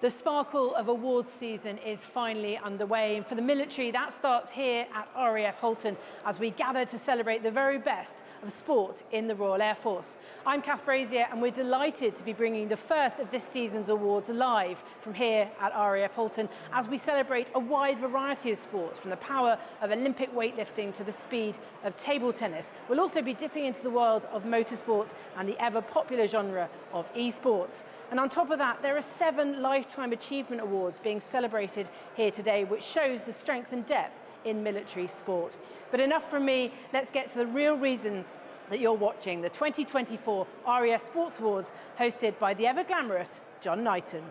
The sparkle of awards season is finally underway, and for the military, that starts here at RAF Halton as we gather to celebrate the very best of sport in the Royal Air Force. I'm Kath Brazier, and we're delighted to be bringing the first of this season's awards live from here at RAF Halton as we celebrate a wide variety of sports, from the power of Olympic weightlifting to the speed of table tennis. We'll also be dipping into the world of motorsports and the ever-popular genre of esports. And on top of that, there are 7 Lifetime Achievement Awards being celebrated here today, which shows the strength and depth in military sport. But enough from me, let's get to the real reason that you're watching, the 2024 RAF Sports Awards, hosted by the ever-glamorous John Knighton.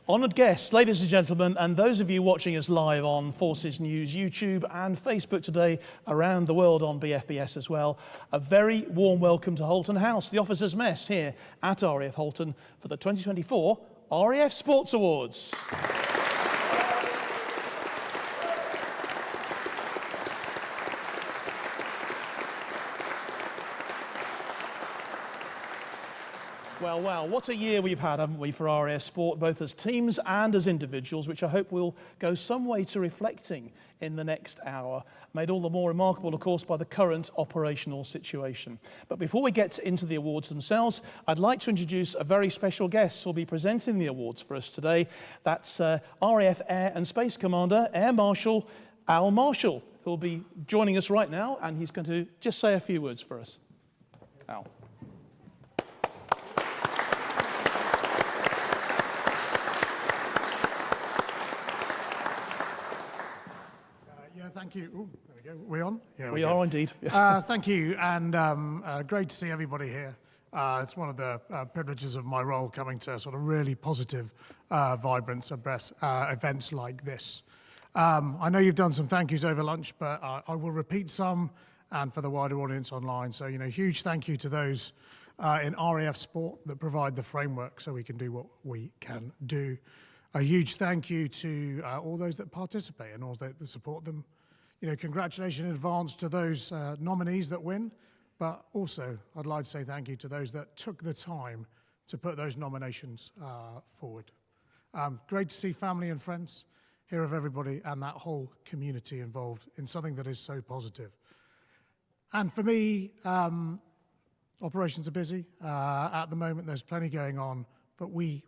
Honoured guests, ladies and gentlemen, and those of you watching us live on Forces News YouTube and Facebook today, around the world on BFBS as well, a very warm welcome to Halton House, the officers' mess here at RAF Halton for the 2024 RAF Sports Awards. Well, what a year we've had, haven't we, for RAF Sport, both as teams and as individuals, which I hope will go some way to reflecting in the next hour, made all the more remarkable, of course, by the current operational situation. But before we get into the awards themselves, I'd like to introduce a very special guest who will be presenting the awards for us today. That's RAF Air and Space Commander, Air Marshal Al Marshall, who will be joining us right now, and he's going to just say a few words for us. Al. Thank you. Ooh, there we go. We on? Yeah, we are indeed. Yes. Thank you, and great to see everybody here. It's one of the privileges of my role, coming to sort of really positive, vibrant events like this. I know you've done some thank yous over lunch, but I will repeat some, and for the wider audience online. So, huge thank you to those in RAF Sport that provide the framework so we can do what we can do. A huge thank you to all those that participate and all those that support them. You know, congratulations in advance to those nominees that win, but also I'd like to say thank you to those that took the time to put those nominations forward. Great to see family and friends, hear of everybody and that whole community involved in something that is so positive. And for me, operations are busy. At the moment, there's plenty going on, but we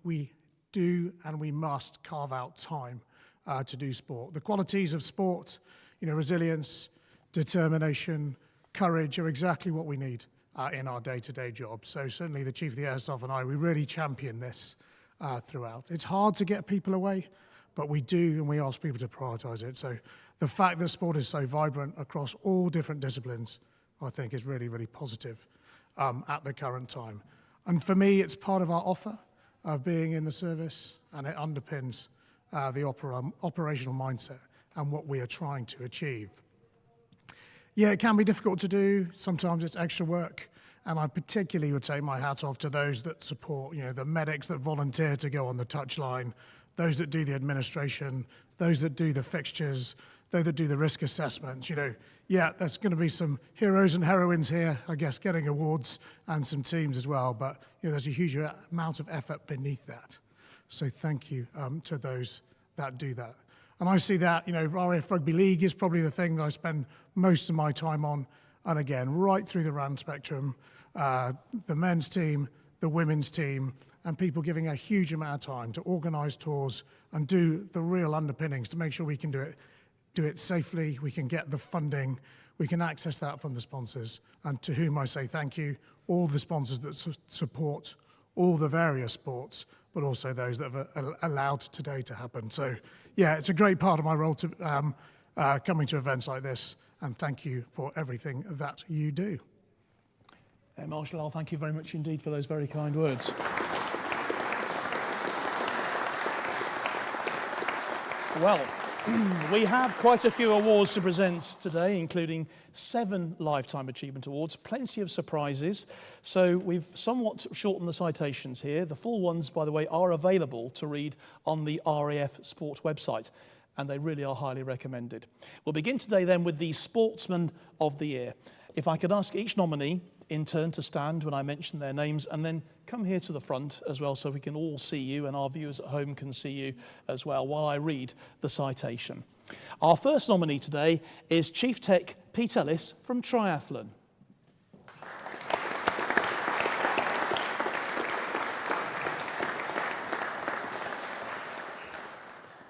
do and we must carve out time to do sport. The qualities of sport, you know, resilience, determination, courage are exactly what we need in our day-to-day job. So certainly the Chief of the Air Staff and I, we really champion this throughout. It's hard to get people away, but we do, and we ask people to prioritise it. So the fact that sport is so vibrant across all different disciplines, I think is really, really positive at the current time. And for me, it's part of our offer of being in the service, and it underpins the operational mindset and what we are trying to achieve. Yeah, it can be difficult to do. Sometimes it's extra work. And I particularly would take my hat off to those that support, you know, the medics that volunteer to go on the touchline, those that do the administration, those that do the fixtures, those that do the risk assessments. You know, yeah, there's going to be some heroes and heroines here, I guess, getting awards and some teams as well. But, you know, there's a huge amount of effort beneath that. So thank you to those that do that. And I see that, you know, RAF Rugby League is probably the thing that I spend most of my time on. And again, right through the RAN spectrum, the men's team, the women's team, and people giving a huge amount of time to organise tours and do the real underpinnings to make sure we can do it safely, we can get the funding, we can access that from the sponsors, and to whom I say thank you, all the sponsors that support all the various sports, but also those that have allowed today to happen. So yeah, it's a great part of my role to coming to events like this, and thank you for everything that you do. Marshall, thank you very much indeed for those very kind words. Well, we have quite a few awards to present today, including 7 Lifetime Achievement Awards, plenty of surprises. So we've somewhat shortened the citations here. The full ones, by the way, are available to read on the RAF Sport website, and they really are highly recommended. We'll begin today then with the Sportsman of the Year. If I could ask each nominee in turn to stand when I mention their names, and then come here to the front as well so we can all see you and our viewers at home can see you as well while I read the citation. Our first nominee today is Chief Tech Pete Ellis from Triathlon.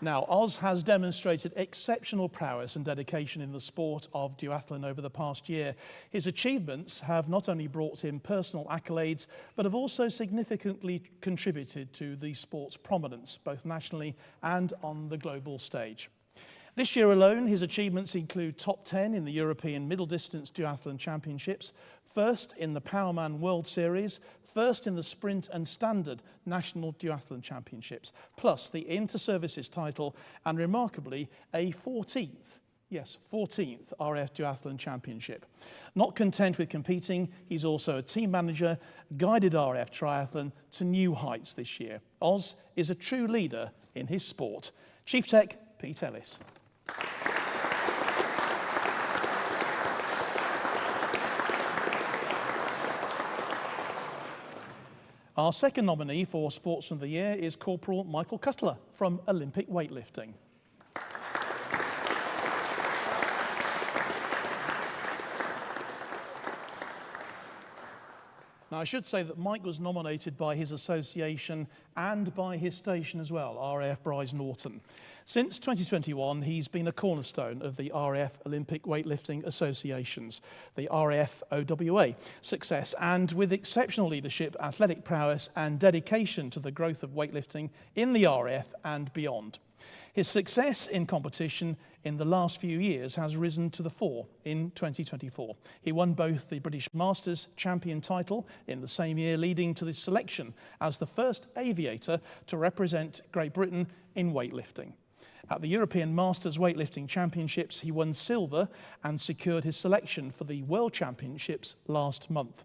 Now, Oz has demonstrated exceptional prowess and dedication in the sport of duathlon over the past year. His achievements have not only brought him personal accolades, but have also significantly contributed to the sport's prominence, both nationally and on the global stage. This year alone, his achievements include top 10 in the European Middle Distance Duathlon Championships, first in the Powerman World Series, first in the Sprint and Standard National Duathlon Championships, plus the Inter-Services title, and remarkably, a 14th RAF Duathlon Championship. Not content with competing, he's also a team manager, guided RAF Triathlon to new heights this year. Oz is a true leader in his sport. Chief Tech Pete Ellis. Our second nominee for Sportsman of the Year is Corporal Michael Cutler from Olympic Weightlifting. Now, I should say that Mike was nominated by his association and by his station as well, RAF Bryce Norton. Since 2021, he's been a cornerstone of the RAF Olympic Weightlifting Associations, the RAF OWA success, and with exceptional leadership, athletic prowess and dedication to the growth of weightlifting in the RAF and beyond. His success in competition in the last few years has risen to the fore in 2024. He won both the British Masters champion title in the same year, leading to the selection as the first aviator to represent Great Britain in weightlifting. At the European Masters Weightlifting Championships, he won silver and secured his selection for the World Championships last month.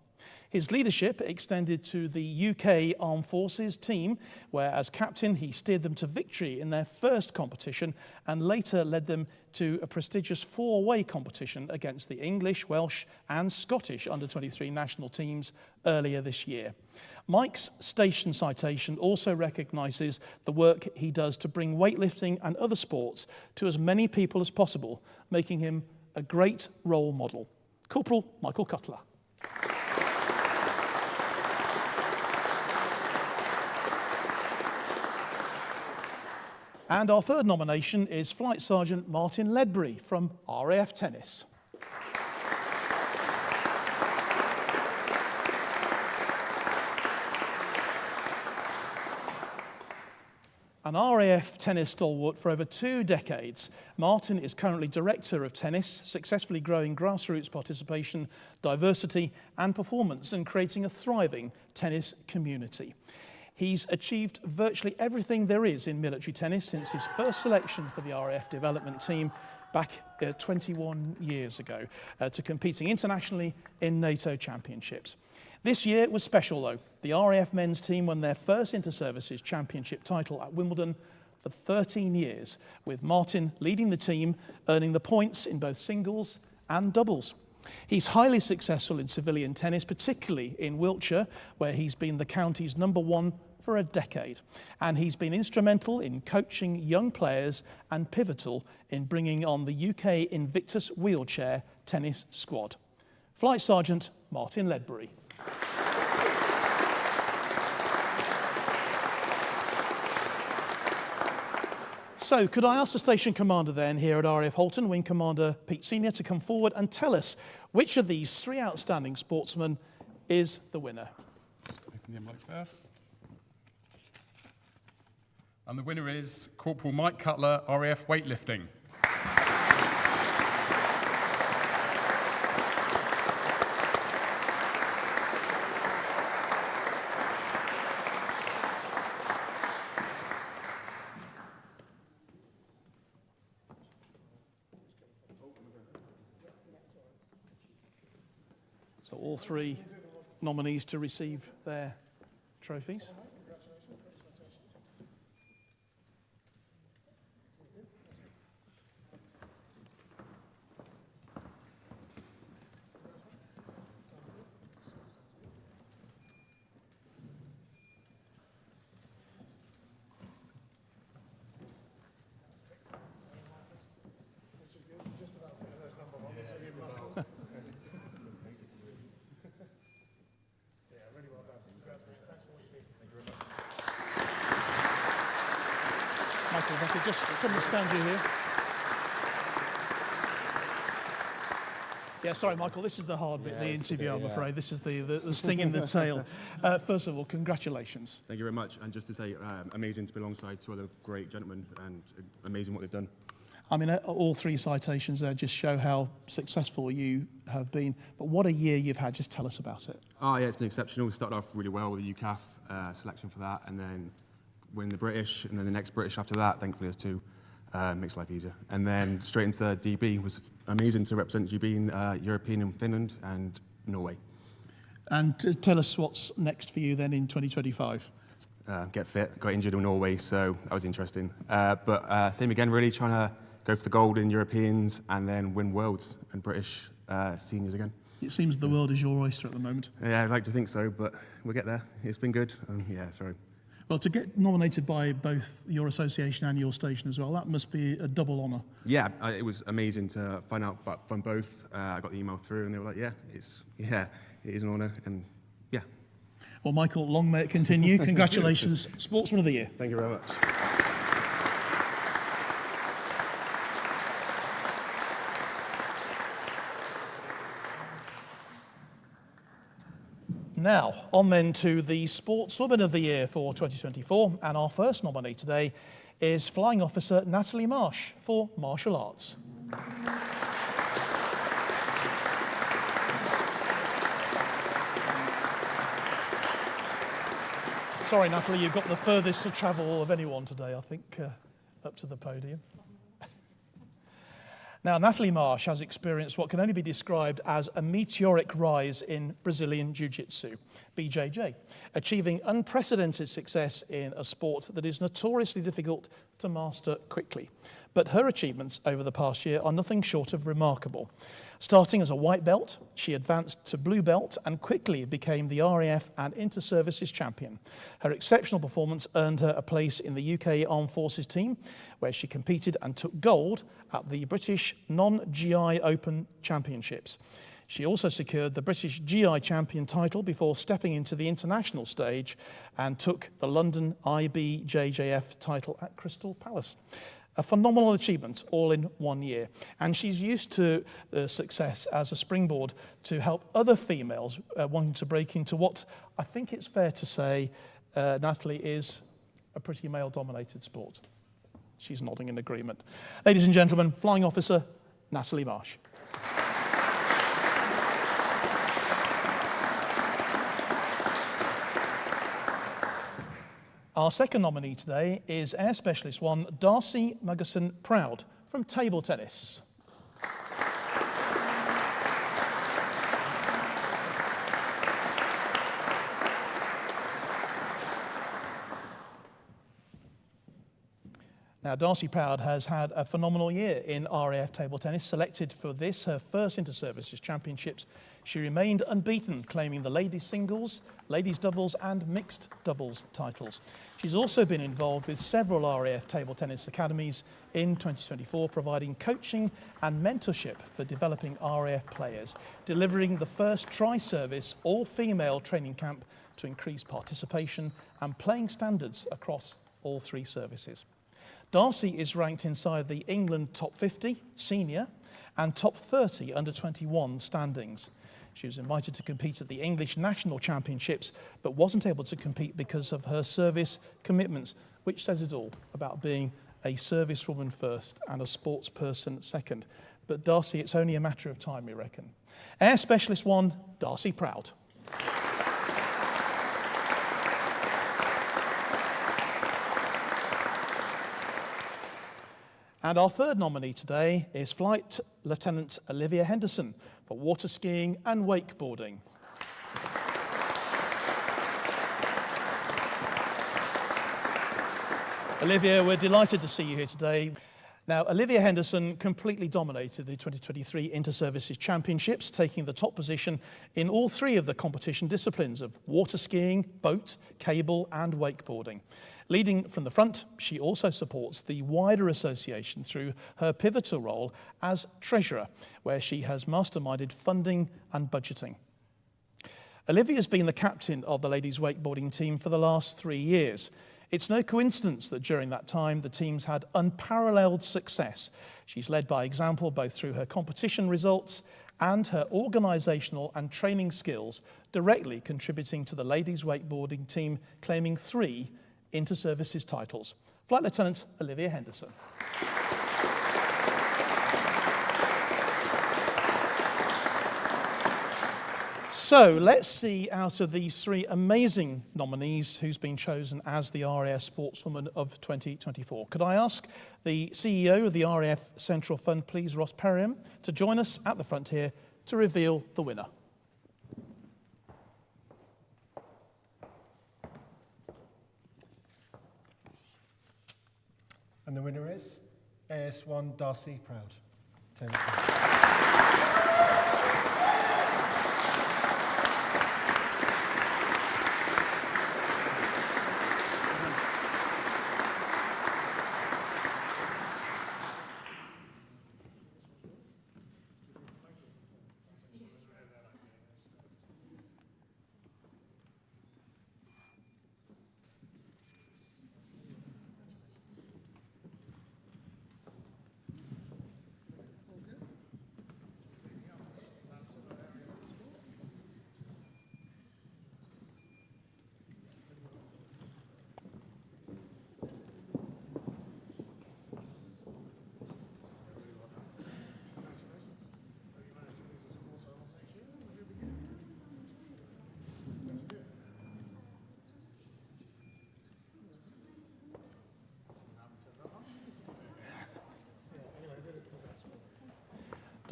His leadership extended to the UK Armed Forces team, where as captain he steered them to victory in their first competition and later led them to a prestigious four-way competition against the English, Welsh and Scottish under-23 national teams earlier this year. Mike's station citation also recognises the work he does to bring weightlifting and other sports to as many people as possible, making him a great role model. Corporal Michael Cutler. And our third nomination is Flight Sergeant Martin Ledbury from RAF Tennis. An RAF tennis stalwart for over 2 decades, Martin is currently Director of Tennis, successfully growing grassroots participation, diversity and performance and creating a thriving tennis community. He's achieved virtually everything there is in military tennis since his first selection for the RAF development team back 21 years ago to competing internationally in NATO championships. This year was special though. The RAF men's team won their first inter-services championship title at Wimbledon for 13 years, with Martin leading the team, earning the points in both singles and doubles. He's highly successful in civilian tennis, particularly in Wiltshire, where he's been the county's #1 for a decade. And he's been instrumental in coaching young players and pivotal in bringing on the UK Invictus wheelchair tennis squad. Flight Sergeant Martin Ledbury. So, could I ask the station commander then here at RAF Halton, Wing Commander Pete Senior, to come forward and tell us which of these 3 outstanding sportsmen is the winner? Just open the envelope first. And the winner is Corporal Mike Cutler, RAF Weightlifting. So all 3 nominees to receive their trophies. Michael, if I could just come and stand you here. Yeah, sorry, Michael, this is the hard bit, the interview, I'm afraid. This is the sting in the tail. First of all, congratulations. Thank you very much. And just to say, amazing to be alongside 2 other great gentlemen and amazing what they've done. I mean, all 3 citations there just show how successful you have been. But what a year you've had. Just tell us about it. Oh, yeah, it's been exceptional. We started off really well with the UCAF selection for that, and then winning the British, and then the next British after that. Thankfully, there's 2. Makes life easier. And then straight into the DB. Was amazing to represent GB in European in Finland and Norway. And tell us what's next for you then in 2025. Get fit. Got injured in Norway, so that was interesting. But same again, really trying to go for the gold in Europeans and then win Worlds and British seniors again. It seems the world is your oyster at the moment. Yeah, I'd like to think so, but we'll get there. It's been good. Yeah, sorry. Well, to get nominated by both your association and your station as well, that must be a double honour. Yeah, it was amazing to find out from both. I got the email through and they were like, it is an honour, and yeah. Well, Michael, long may it continue. Congratulations, Sportsman of the Year. Thank you very much. Now, on then to the Sportswoman of the Year for 2024, and our first nominee today is Flying Officer Natalie Marsh for Martial Arts. Sorry, Natalie, you've got the furthest to travel of anyone today, I think, up to the podium. Now, Natalie Marsh has experienced what can only be described as a meteoric rise in Brazilian Jiu-Jitsu, BJJ, achieving unprecedented success in a sport that is notoriously difficult to master quickly. But her achievements over the past year are nothing short of remarkable. Starting as a white belt, she advanced to blue belt and quickly became the RAF and Inter-Services champion. Her exceptional performance earned her a place in the UK Armed Forces team, where she competed and took gold at the British Non-GI Open Championships. She also secured the British GI champion title before stepping into the international stage and took the London IBJJF title at Crystal Palace. A phenomenal achievement all in 1 year. And she's used to success as a springboard to help other females wanting to break into what I think it's fair to say, Natalie, is a pretty male-dominated sport. She's nodding in agreement. Ladies and gentlemen, Flying Officer Natalie Marsh. Our second nominee today is Air Specialist 1 Darcy Muggerson-Proud from table tennis. Now, Darcy Proud has had a phenomenal year in RAF table tennis. Selected for this, her first Inter-Services Championships, she remained unbeaten, claiming the ladies singles, ladies doubles and mixed doubles titles. She's also been involved with several RAF table tennis academies in 2024, providing coaching and mentorship for developing RAF players, delivering the first tri-service all-female training camp to increase participation and playing standards across all three services. Darcy is ranked inside the England top 50 senior and top 30 under 21 standings. She was invited to compete at the English National Championships, but wasn't able to compete because of her service commitments, which says it all about being a servicewoman first and a sports person second. But Darcy, it's only a matter of time, we reckon. Air Specialist 1, Darcy Proud. And our third nominee today is Flight Lieutenant Olivia Henderson for water skiing and wakeboarding. Olivia, we're delighted to see you here today. Now, Olivia Henderson completely dominated the 2023 Inter-Services Championships, taking the top position in all three of the competition disciplines of water skiing, boat, cable and wakeboarding. Leading from the front, she also supports the wider association through her pivotal role as treasurer, where she has masterminded funding and budgeting. Olivia has been the captain of the ladies' wakeboarding team for the last 3 years. It's no coincidence that during that time, the team's had unparalleled success. She's led by example both through her competition results and her organisational and training skills, directly contributing to the ladies' wakeboarding team claiming 3 Inter-Services titles. Flight Lieutenant Olivia Henderson. So let's see, out of these 3 amazing nominees, who's been chosen as the RAF Sportswoman of 2024. Could I ask the CEO of the RAF Central Fund, please, Ross Perriam, to join us at the front here to reveal the winner. And the winner is AS1 Darcy Proud.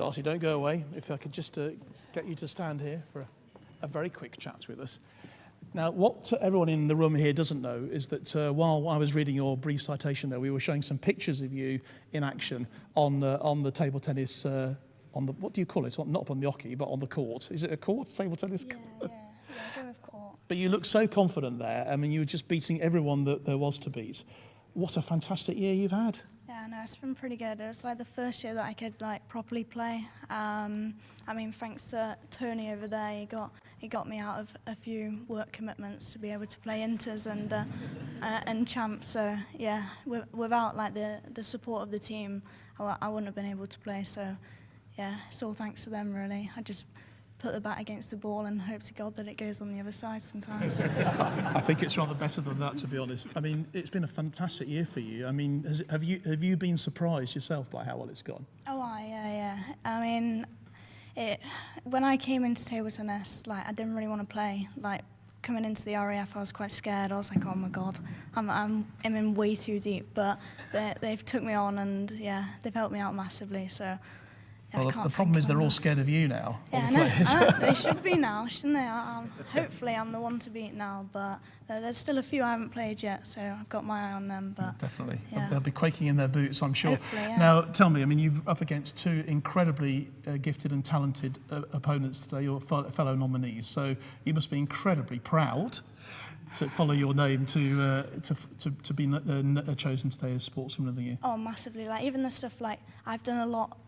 Darcy, don't go away. If I could just get you to stand here for a very quick chat with us. Now, what everyone in the room here doesn't know is that while I was reading your brief citation there, we were showing some pictures of you in action on the table tennis, on the, what do you call it? Not on the hockey, but on the court. Is it a court, table tennis court? Yeah, go with court. But you look so confident there. I mean, you were just beating everyone that there was to beat. What a fantastic year you've had. Yeah, no, it's been pretty good. It was like the first year that I could like properly play. I mean, thanks to Tony over there, he got me out of a few work commitments to be able to play inters and champs. So yeah, without like the support of the team, I wouldn't have been able to play. So yeah, it's all thanks to them really. I just put the bat against the ball and hope to God that it goes on the other side sometimes. I think it's rather better than that, to be honest. I mean, it's been a fantastic year for you. I mean, have you been surprised yourself by how well it's gone? Oh, yeah. I mean, when I came into table tennis, like I didn't really want to play. Like coming into the RAF, I was quite scared. I was like, oh my God, I'm in way too deep. But they've took me on, and yeah, they've helped me out massively. So. Well, the problem is they're all scared of you now. Yeah, I know. They should be now, shouldn't they? Hopefully I'm the one to beat now, but there's still a few I haven't played yet, so I've got my eye on them. But definitely. Yeah. They'll be quaking in their boots, I'm sure. Hopefully, yeah. Now, tell me, I mean, you're up against two incredibly gifted and talented opponents today, your fellow nominees, so you must be incredibly proud to follow your name to be chosen today as Sportswoman of the Year. Oh, massively. Like even the stuff like I've done a lot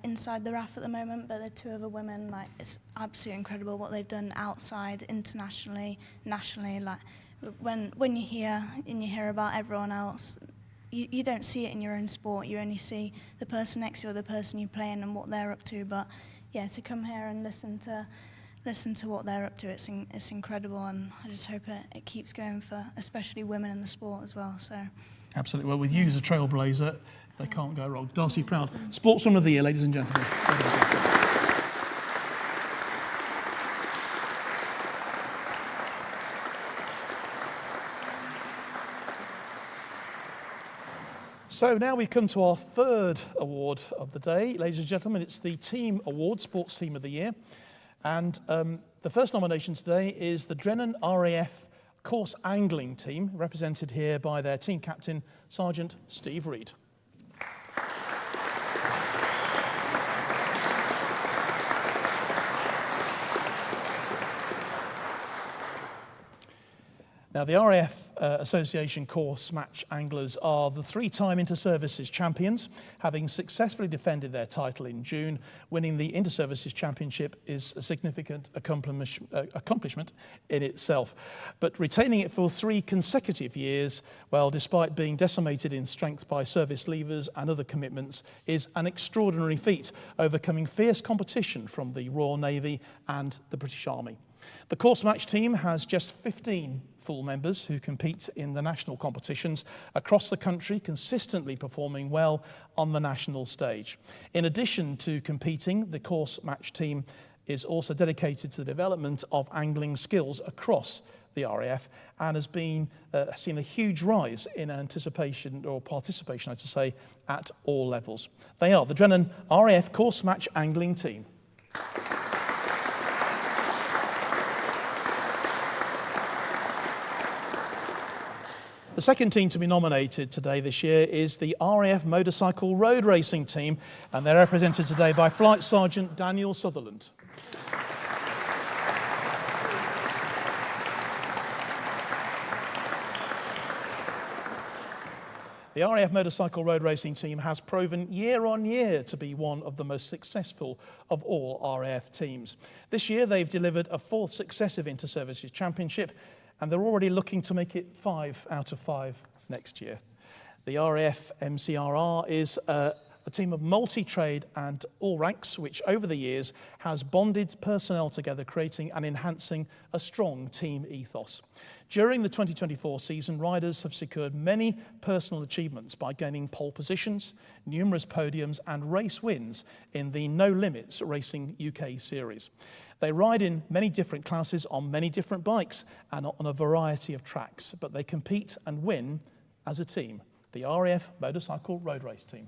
inside the RAF at the moment, but the two other women, like it's absolutely incredible what they've done outside, internationally, nationally. Like when you hear about everyone else, you don't see it in your own sport. You only see the person next to you or the person you play in and what they're up to. But yeah, to come here and listen to what they're up to, it's incredible, and I just hope it keeps going for especially women in the sport as well. So absolutely. Well, with you as a trailblazer, they can't go wrong. Darcy Proud, Sportswoman of the Year, ladies and gentlemen. So now we come to our third award of the day. Ladies and gentlemen, it's the Team Award, Sports Team of the Year. And the first nomination today is the Drennan RAF Course Angling Team, represented here by their team captain, Sergeant Steve Reed. Now, the RAF Association Course Match Anglers are the three-time Inter-Services champions, having successfully defended their title in June. Winning the Inter-Services Championship is a significant accomplishment in itself. But retaining it for 3 consecutive years, well, despite being decimated in strength by service leavers and other commitments, is an extraordinary feat, overcoming fierce competition from the Royal Navy and the British Army. The course match team has just 15 full members who compete in the national competitions across the country, consistently performing well on the national stage. In addition to competing, the course match team is also dedicated to the development of angling skills across the RAF and has been seen a huge rise in anticipation or participation, I should say, at all levels. They are the Drennan RAF Course Match Angling Team. The second team to be nominated today this year is the RAF Motorcycle Road Racing Team, and they're represented today by Flight Sergeant Daniel Sutherland. The RAF Motorcycle Road Racing Team has proven year on year to be one of the most successful of all RAF teams. This year they've delivered a 4th successive Inter-Services Championship, and they're already looking to make it 5 out of 5 next year. The RAF MCRR is a team of multi-trade and all ranks, which over the years has bonded personnel together, creating and enhancing a strong team ethos. During the 2024 season, riders have secured many personal achievements by gaining pole positions, numerous podiums and race wins in the No Limits Racing UK series. They ride in many different classes on many different bikes and on a variety of tracks, but they compete and win as a team, the RAF Motorcycle Road Race Team.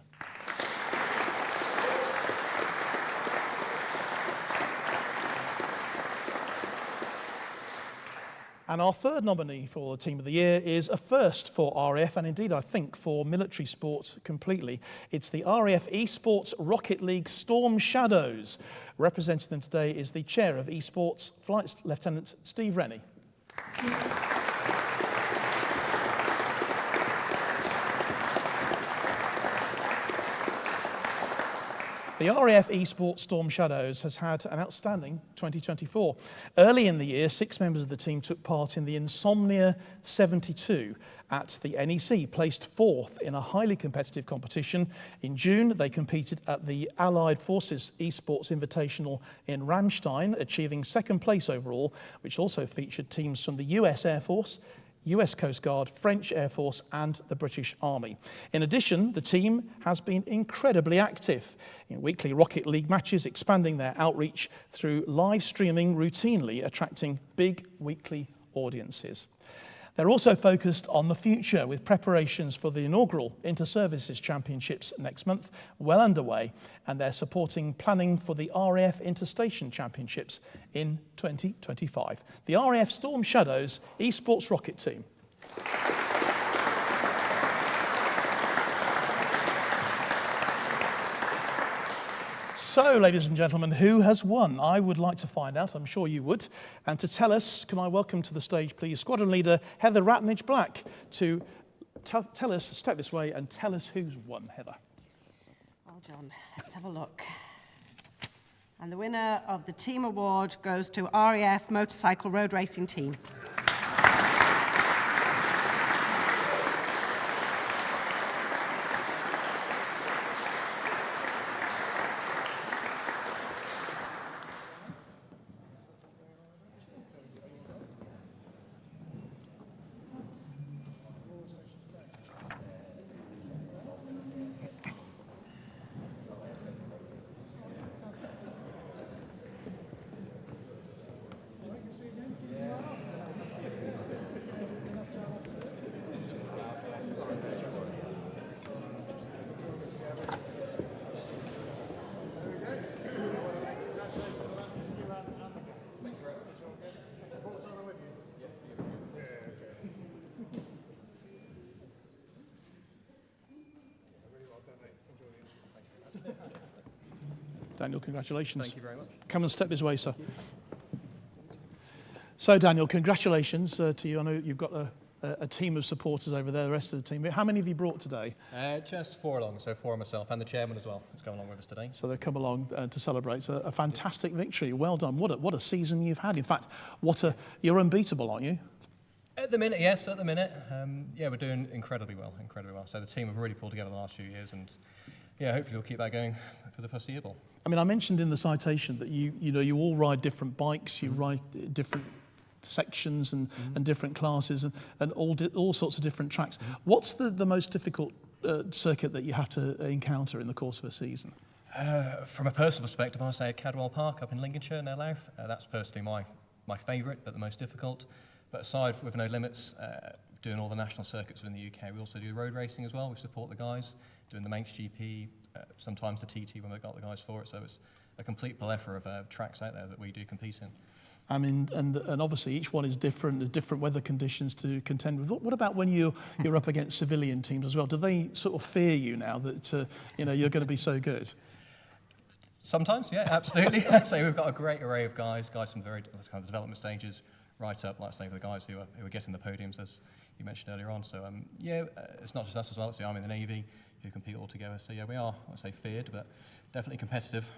And our third nominee for the Team of the Year is a first for RAF, and indeed I think for military sports completely. It's the RAF Esports Rocket League Storm Shadows. Representing them today is the Chair of Esports, Flight Lieutenant Steve Rennie. The RAF Esports Storm Shadows has had an outstanding 2024. Early in the year, 6 members of the team took part in the Insomnia 72 at the NEC, placed 4th in a highly competitive competition. In June, they competed at the Allied Forces Esports Invitational in Ramstein, achieving 2nd place overall, which also featured teams from the US Air Force, US Coast Guard, French Air Force and the British Army. In addition, the team has been incredibly active in weekly Rocket League matches, expanding their outreach through live streaming routinely, attracting big weekly audiences. They're also focused on the future, with preparations for the inaugural Inter-Services Championships next month well underway, and they're supporting planning for the RAF Interstation Championships in 2025. The RAF Storm Shadows Esports Rocket Team. So, ladies and gentlemen, who has won? I would like to find out, I'm sure you would. And to tell us, can I welcome to the stage, please, Squadron Leader Heather Ratnage-Black to tell us, step this way and tell us who's won, Heather. Well, John, let's have a look. And the winner of the team award goes to RAF Motorcycle Road Racing Team. Daniel, congratulations. Thank you very much. Come and step this way, sir. So, Daniel, congratulations to you. I know you've got a team of supporters over there, the rest of the team. How many have you brought today? Just 4 along, so 4 of myself and the chairman as well is going along with us today. So they've come along to celebrate. So a fantastic victory. Well done. What a season you've had. In fact, you're unbeatable, aren't you? At the minute, yes, at the minute. Yeah, we're doing incredibly well. So the team have really pulled together the last few years, and yeah, hopefully we'll keep that going for the foreseeable. I mean, I mentioned in the citation that you all ride different bikes, you ride different sections and different classes and all sorts of different tracks. What's the most difficult circuit that you have to encounter in the course of a season? From a personal perspective, I say Cadwell Park up in Lincolnshire, near Louth. That's personally my favourite, but the most difficult. But aside with No Limits, doing all the national circuits within the UK, we also do road racing as well. We support the guys, doing the Manx GP, sometimes the TT when we've got the guys for it. So it's a complete plethora of tracks out there that we do compete in. I mean, and obviously each one is different. There's different weather conditions to contend with. What about when you're up against civilian teams as well? Do they sort of fear you now that you're going to be so good? Sometimes, yeah, absolutely. So we've got a great array of guys from the very kind of development stages right up, like I say, for the guys who are getting the podiums, as you mentioned earlier on. So yeah, it's not just us as well. It's the Army and the Navy who compete all together. So yeah, we are, I won't say feared, but definitely competitive.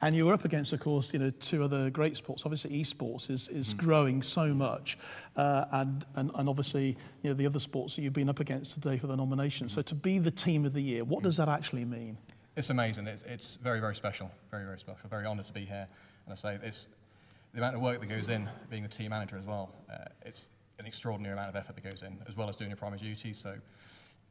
And you were up against, of course, two other great sports. Obviously, esports is growing so much, and obviously, the other sports that you've been up against today for the nomination. So to be the team of the year, what does that actually mean? It's amazing. It's very, very special. Very, very special. Very honoured to be here. And I say it's the amount of work that goes in being the team manager as well. It's an extraordinary amount of effort that goes in, as well as doing your primary duty. So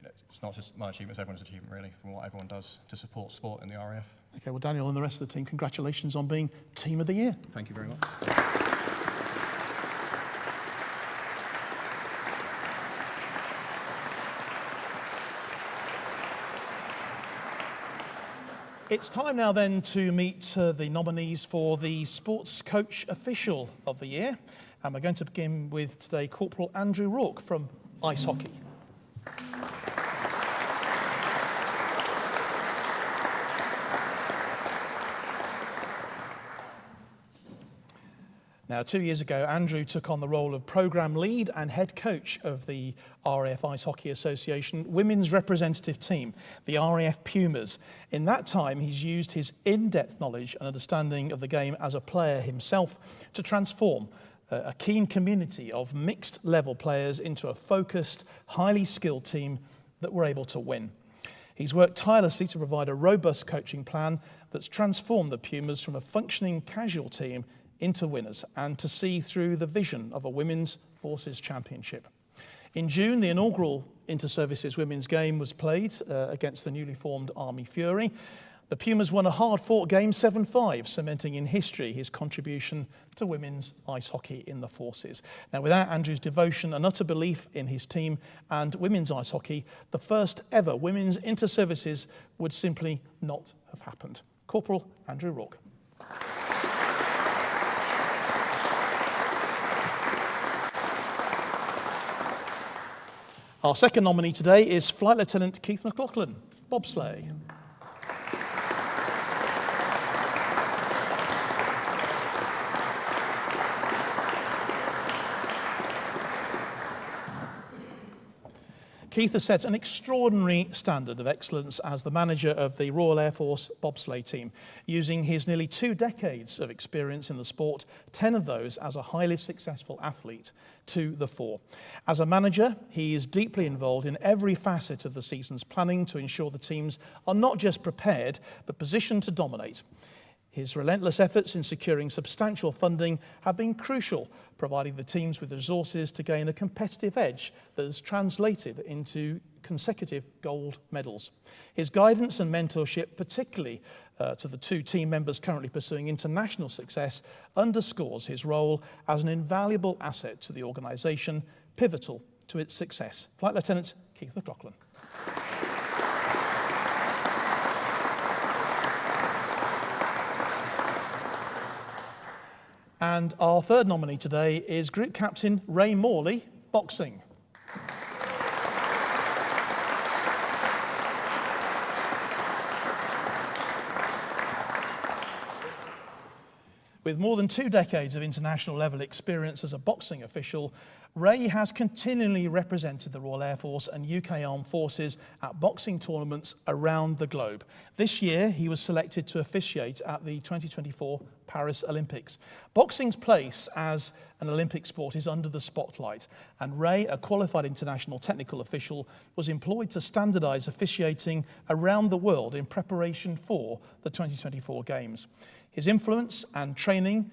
it's not just my achievement, it's everyone's achievement, really, from what everyone does to support sport in the RAF. Okay, well, Daniel and the rest of the team, congratulations on being Team of the Year. Thank you very much. It's time now then to meet the nominees for the Sports Coach Official of the Year. And we're going to begin with today Corporal Andrew Rourke from Ice Hockey. Now, 2 years ago, Andrew took on the role of programme lead and head coach of the RAF Ice Hockey Association women's representative team, the RAF Pumas. In that time, he's used his in-depth knowledge and understanding of the game as a player himself to transform a keen community of mixed-level players into a focused, highly skilled team that were able to win. He's worked tirelessly to provide a robust coaching plan that's transformed the Pumas from a functioning casual team into winners and to see through the vision of a Women's Forces Championship. In June, the inaugural Inter-Services Women's game was played against the newly formed Army Fury. The Pumas won a hard-fought game 7-5, cementing in history his contribution to women's ice hockey in the forces. Now, without Andrew's devotion and utter belief in his team and women's ice hockey, the first ever women's Inter-Services would simply not have happened. Corporal Andrew Rourke. Our second nominee today is Flight Lieutenant Keith McLaughlin, bobsleigh. Keith has set an extraordinary standard of excellence as the manager of the Royal Air Force bobsleigh team, using his nearly 2 decades of experience in the sport, 10 of those as a highly successful athlete, to the fore. As a manager, he is deeply involved in every facet of the season's planning to ensure the teams are not just prepared, but positioned to dominate. His relentless efforts in securing substantial funding have been crucial, providing the teams with the resources to gain a competitive edge that has translated into consecutive gold medals. His guidance and mentorship, particularly to the 2 team members currently pursuing international success, underscores his role as an invaluable asset to the organisation, pivotal to its success. Flight Lieutenant Keith McLaughlin. And our third nominee today is Group Captain Ray Morley, boxing. With more than 2 decades of international level experience as a boxing official, Ray has continually represented the Royal Air Force and UK Armed Forces at boxing tournaments around the globe. This year, he was selected to officiate at the 2024 Paris Olympics. Boxing's place as an Olympic sport is under the spotlight, and Ray, a qualified international technical official, was employed to standardise officiating around the world in preparation for the 2024 Games. His influence and training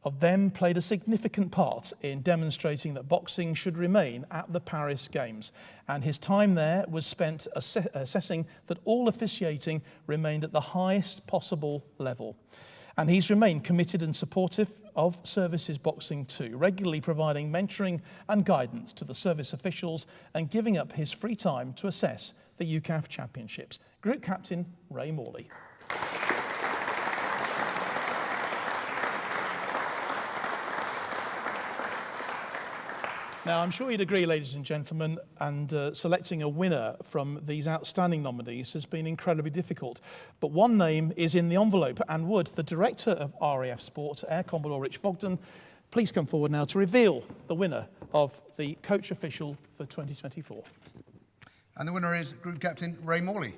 of them played a significant part in demonstrating that boxing should remain at the Paris Games, and his time there was spent assessing that all officiating remained at the highest possible level. And he's remained committed and supportive of services boxing too, regularly providing mentoring and guidance to the service officials and giving up his free time to assess the UCAF Championships. Group Captain Ray Morley. Now, I'm sure you'd agree, ladies and gentlemen, and selecting a winner from these outstanding nominees has been incredibly difficult. But one name is in the envelope, and would the Director of RAF Sport, Air Commodore Rich Fogden, please come forward now to reveal the winner of the Coach Official for 2024. And the winner is Group Captain Ray Morley.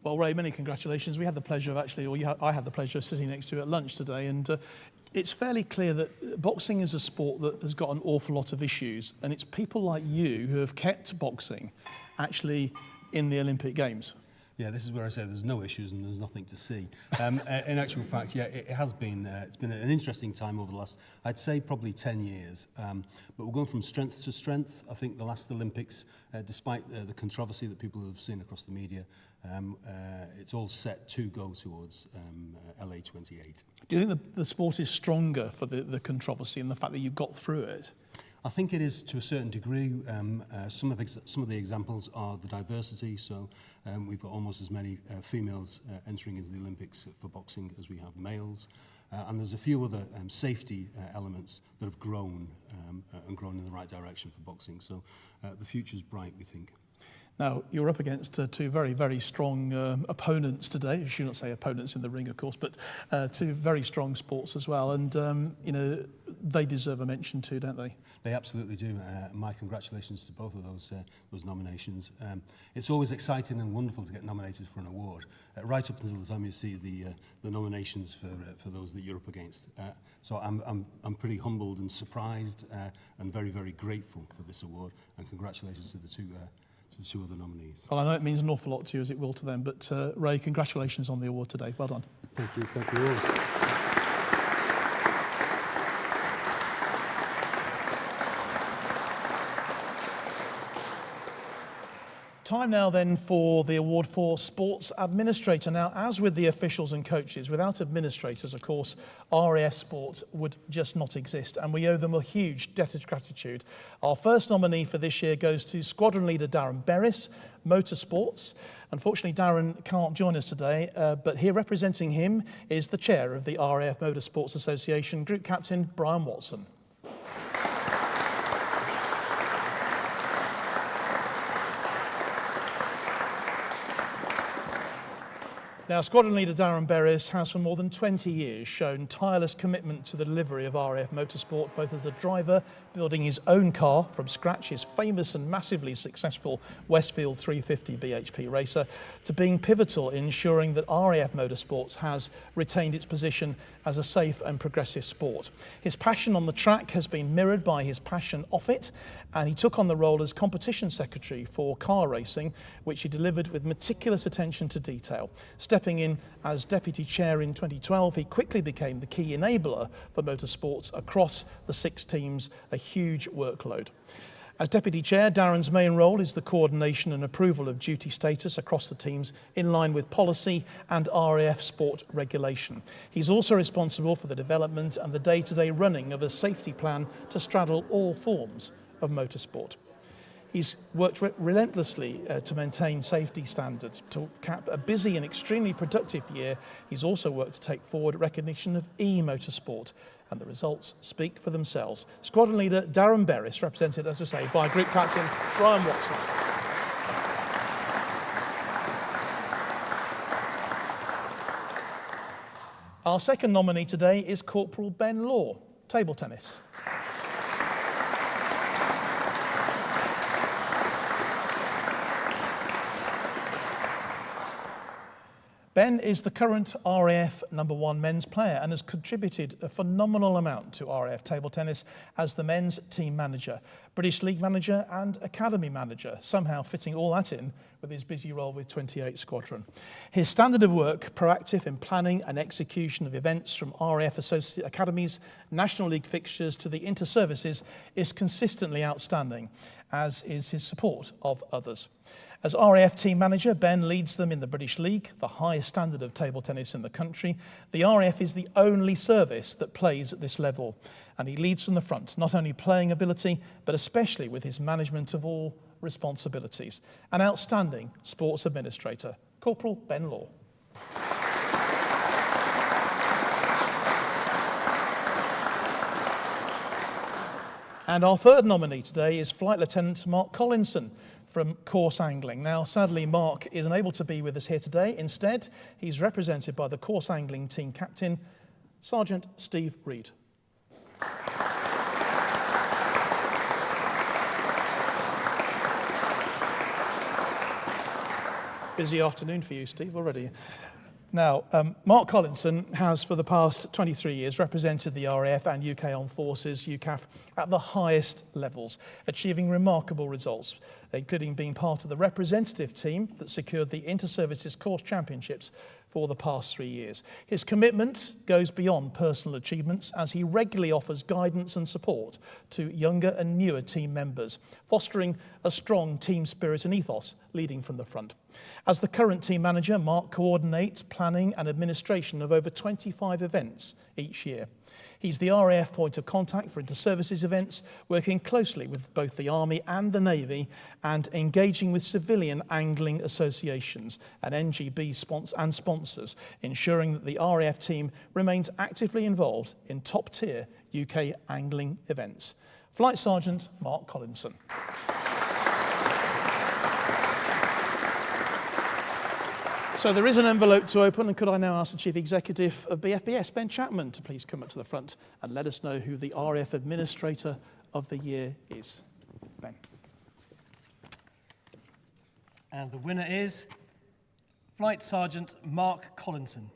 Well, Ray, many congratulations. We had the pleasure of I had the pleasure of sitting next to you at lunch today, and it's fairly clear that boxing is a sport that has got an awful lot of issues, and it's people like you who have kept boxing actually in the Olympic Games. Yeah, this is where I say there's no issues and there's nothing to see. In actual fact, yeah, it has been. It's been an interesting time over the last, I'd say, probably 10 years. But we're going from strength to strength. I think the last Olympics, despite the controversy that people have seen across the media, it's all set to go towards LA 28. Do you think the sport is stronger for the controversy and the fact that you got through it? I think it is to a certain degree. Some of the examples are the diversity. So we've got almost as many females entering into the Olympics for boxing as we have males. And there's a few other safety elements that have grown and grown in the right direction for boxing. So the future's bright, we think. Now, you're up against two very, very strong opponents today. You should not say opponents in the ring, of course, but two very strong sports as well. And, you know, they deserve a mention too, don't they? They absolutely do. My congratulations to both of those nominations. It's always exciting and wonderful to get nominated for an award, right up until the time you see the nominations for those that you're up against. So I'm pretty humbled and surprised and very, very grateful for this award. And congratulations to the two other nominees. Well, I know it means an awful lot to you, as it will to them, but Ray, congratulations on the award today. Well done. Thank you all. Time now then for the award for Sports Administrator. Now, as with the officials and coaches, without administrators, of course, RAF Sport would just not exist, and we owe them a huge debt of gratitude. Our first nominee for this year goes to Squadron Leader Darren Berris, Motorsports. Unfortunately, Darren can't join us today, but here representing him is the chair of the RAF Motorsports Association, Group Captain Brian Watson. Now, Squadron Leader Darren Berris has for more than 20 years shown tireless commitment to the delivery of RAF Motorsport, both as a driver, building his own car from scratch, his famous and massively successful Westfield 350 BHP racer, to being pivotal in ensuring that RAF Motorsports has retained its position as a safe and progressive sport. His passion on the track has been mirrored by his passion off it, and he took on the role as competition secretary for car racing, which he delivered with meticulous attention to detail. Stepping in as deputy chair in 2012, he quickly became the key enabler for motorsports across the 6 teams, a huge workload. As deputy chair, Darren's main role is the coordination and approval of duty status across the teams in line with policy and RAF Sport regulation. He's also responsible for the development and the day-to-day running of a safety plan to straddle all forms of motorsport. He's worked relentlessly to maintain safety standards. To cap a busy and extremely productive year, he's also worked to take forward recognition of e-motorsport, and the results speak for themselves. Squadron Leader Darren Berris, represented, as I say, by Group Captain Brian Watson. Our second nominee today is Corporal Ben Law, table tennis. Ben is the current RAF #1 men's player and has contributed a phenomenal amount to RAF table tennis as the men's team manager, British League manager and academy manager, somehow fitting all that in with his busy role with 28 Squadron. His standard of work, proactive in planning and execution of events from RAF associate academies, National League fixtures to the inter-services, is consistently outstanding, as is his support of others. As RAF team manager, Ben leads them in the British League, the highest standard of table tennis in the country. The RAF is the only service that plays at this level, and he leads from the front, not only playing ability, but especially with his management of all responsibilities. An outstanding sports administrator, Corporal Ben Law. And our third nominee today is Flight Lieutenant Mark Collinson from Course Angling. Now, sadly, Mark isn't able to be with us here today. Instead, he's represented by the Course Angling team captain, Sergeant Steve Reed. Busy afternoon for you, Steve, already. Now, Mark Collinson has for the past 23 years represented the RAF and UK Armed Forces, UCAF, at the highest levels, achieving remarkable results, including being part of the representative team that secured the Inter-Services Course Championships for the past 3 years. His commitment goes beyond personal achievements as he regularly offers guidance and support to younger and newer team members, fostering a strong team spirit and ethos leading from the front. As the current team manager, Mark coordinates planning and administration of over 25 events each year. He's the RAF point of contact for inter-services events, working closely with both the Army and the Navy and engaging with civilian angling associations and NGB sponsors, ensuring that the RAF team remains actively involved in top-tier UK angling events. Flight Sergeant Mark Collinson. So there is an envelope to open, and could I now ask the Chief Executive of BFBS, Ben Chapman, to please come up to the front and let us know who the RAF Administrator of the Year is. Ben. And the winner is Flight Sergeant Mark Collinson.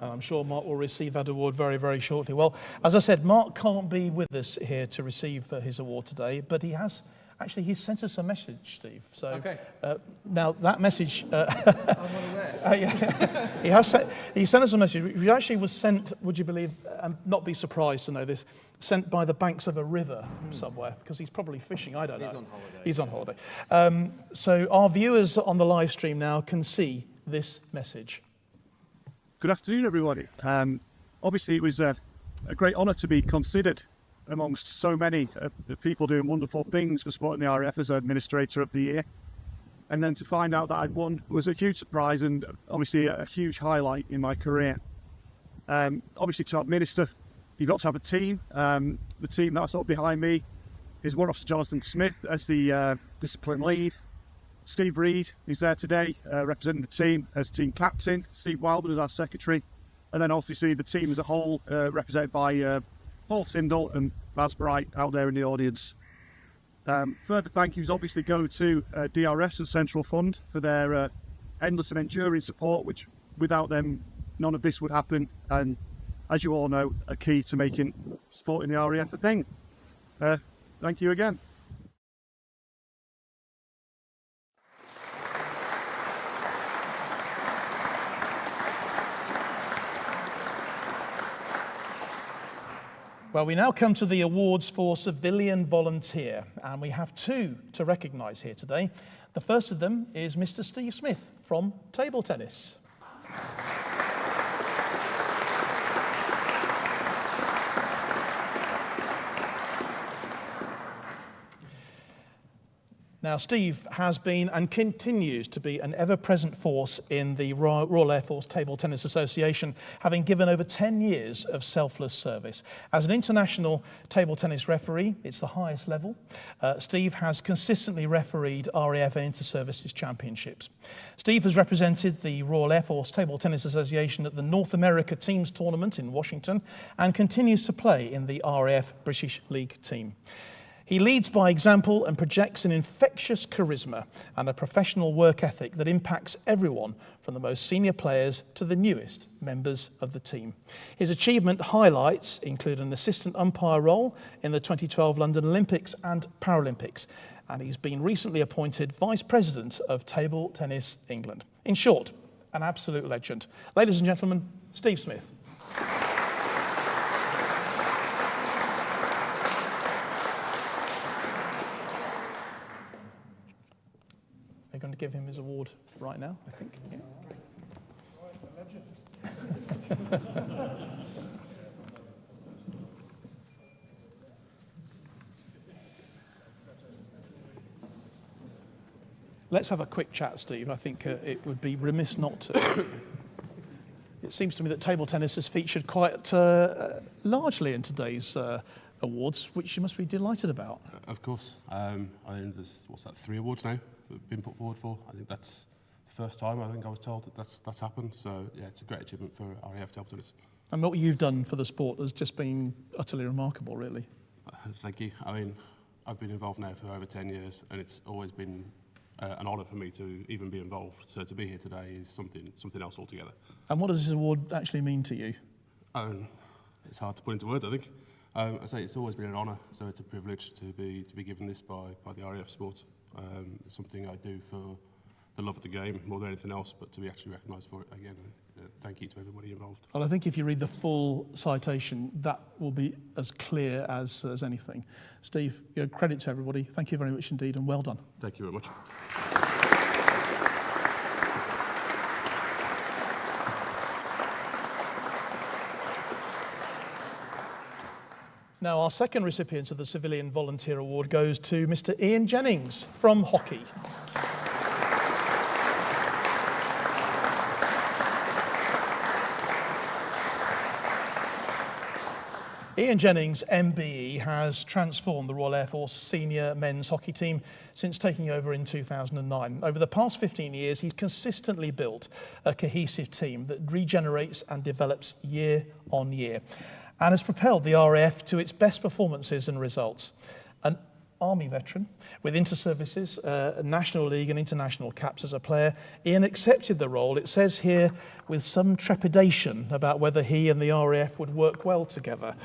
And I'm sure Mark will receive that award very, very shortly. Well, as I said, Mark can't be with us here to receive his award today, but he has actually, he's sent us a message, Steve. So okay. Now that message, I'm unaware. he sent us a message, which actually was sent, would you believe, and not be surprised to know this, sent by the banks of a river somewhere, because he's probably fishing, I don't know. He's on holiday. He's on holiday. So our viewers on the live stream now can see this message. Good afternoon, everybody. Obviously, it was a great honour to be considered amongst so many people doing wonderful things for Sport in the RAF as Administrator of the Year. And then to find out that I'd won was a huge surprise and obviously a huge highlight in my career. Obviously, to administer, you've got to have a team. The team that's up behind me is Warren Officer Jonathan Smith as the discipline lead. Steve Reed is there today, representing the team as team captain. Steve Wildman is our secretary. And then obviously the team as a whole, represented by Paul Tyndall and Baz Bright out there in the audience. Further thank yous obviously go to DRS and Central Fund for their endless and enduring support, which without them, none of this would happen. And as you all know, are key to making sport in the RAF a thing. Thank you again. Well, we now come to the awards for civilian volunteer, and we have two to recognise here today. The first of them is Mr. Steve Smith from table tennis. Now, Steve has been and continues to be an ever-present force in the Royal Air Force Table Tennis Association, having given over 10 years of selfless service. As an international table tennis referee, it's the highest level, Steve has consistently refereed RAF and Inter-Services Championships. Steve has represented the Royal Air Force Table Tennis Association at the North America Teams Tournament in Washington and continues to play in the RAF British League team. He leads by example and projects an infectious charisma and a professional work ethic that impacts everyone from the most senior players to the newest members of the team. His achievement highlights include an assistant umpire role in the 2012 London Olympics and Paralympics, and he's been recently appointed Vice President of Table Tennis England. In short, an absolute legend. Ladies and gentlemen, Steve Smith. Are you going to give him his award right now, I think. Yeah. Let's have a quick chat, Steve. I think it would be remiss not to. It seems to me that table tennis has featured quite largely in today's awards, which you must be delighted about. Of course. I mean, there's, 3 awards now that have been put forward for. I think that's the first time I was told that that's happened. So, yeah, it's a great achievement for RAF table tennis. And what you've done for the sport has just been utterly remarkable, really. Thank you. I mean, I've been involved now for over 10 years, and it's always been an honour for me to even be involved. So to be here today is something else altogether. And what does this award actually mean to you? It's hard to put into words, I think. I say it's always been an honour, so it's a privilege to be given this by the RAF Sport. It's something I do for the love of the game more than anything else, but to be actually recognised for it again, thank you to everybody involved. Well, I think if you read the full citation, that will be as clear as anything. Steve, credit to everybody. Thank you very much indeed, and well done. Thank you very much. Now, our second recipient of the Civilian Volunteer Award goes to Mr. Ian Jennings from hockey. Ian Jennings, MBE, has transformed the Royal Air Force senior men's hockey team since taking over in 2009. Over the past 15 years, he's consistently built a cohesive team that regenerates and develops year on year, and has propelled the RAF to its best performances and results. An Army veteran with inter-services, National League and international caps as a player, Ian accepted the role, it says here, with some trepidation about whether he and the RAF would work well together.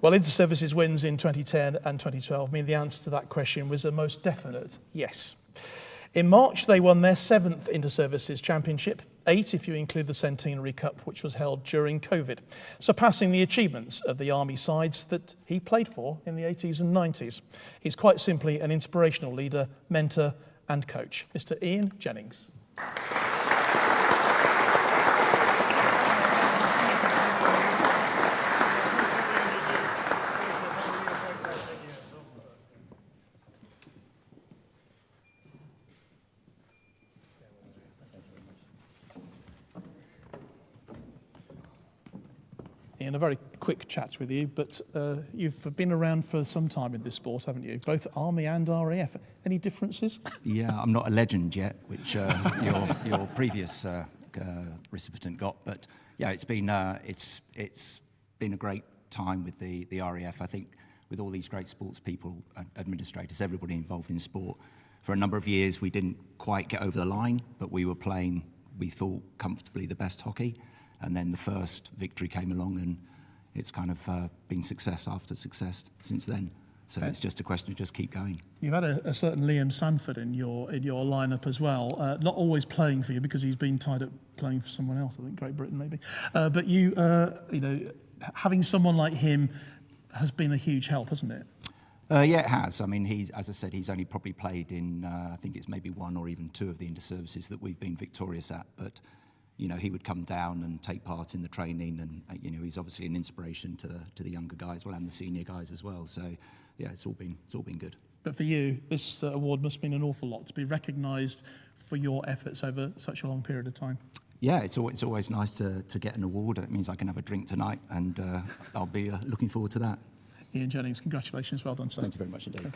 Well, inter-services wins in 2010 and 2012 mean the answer to that question was a most definite yes. In March, they won their 7th inter-services championship, 8 if you include the Centenary Cup, which was held during COVID, surpassing the achievements of the Army sides that he played for in the 80s and 90s. He's quite simply an inspirational leader, mentor and coach. Mr. Ian Jennings. Ian, a very quick chat with you, but you've been around for some time in this sport, haven't you? Both Army and RAF. Any differences? Yeah, I'm not a legend yet, which your previous recipient got, but yeah, it's been a great time with the RAF. I think with all these great sports people, administrators, everybody involved in sport. For a number of years, we didn't quite get over the line, but we were playing, we thought, comfortably the best hockey. And then the first victory came along, and it's kind of been success after success since then. So it's just a question of just keep going. You've had a certain Liam Sanford in your lineup as well. Not always playing for you because he's been tied up playing for someone else. I think Great Britain maybe. But you know, having someone like him has been a huge help, hasn't it? Yeah, it has. I mean, as I said, he's only probably played in I think it's maybe 1 or even 2 of the inter-services that we've been victorious at. But you know, he would come down and take part in the training, and you know, he's obviously an inspiration to the younger guys, well, and the senior guys as well. So, yeah, it's all been good. But for you, this award must mean an awful lot to be recognised for your efforts over such a long period of time. Yeah, it's always nice to get an award. It means I can have a drink tonight, and I'll be looking forward to that. Ian Jennings, congratulations, well done, sir. Thank you very much indeed.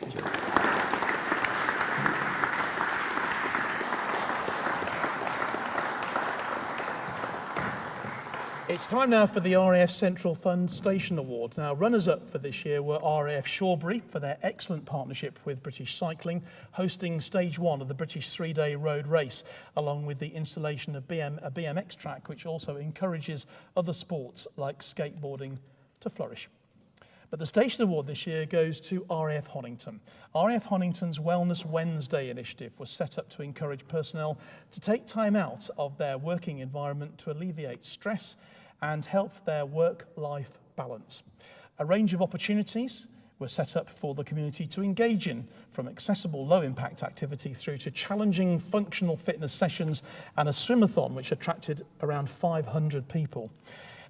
It's time now for the RAF Central Fund Station Award. Now, runners-up for this year were RAF Shawbury for their excellent partnership with British Cycling, hosting stage 1 of the British 3-day road race, along with the installation of a BMX track, which also encourages other sports like skateboarding to flourish. But the Station Award this year goes to RAF Honington. RAF Honington's Wellness Wednesday initiative was set up to encourage personnel to take time out of their working environment to alleviate stress and help their work-life balance. A range of opportunities were set up for the community to engage in, from accessible low-impact activity through to challenging functional fitness sessions and a swimathon which attracted around 500 people.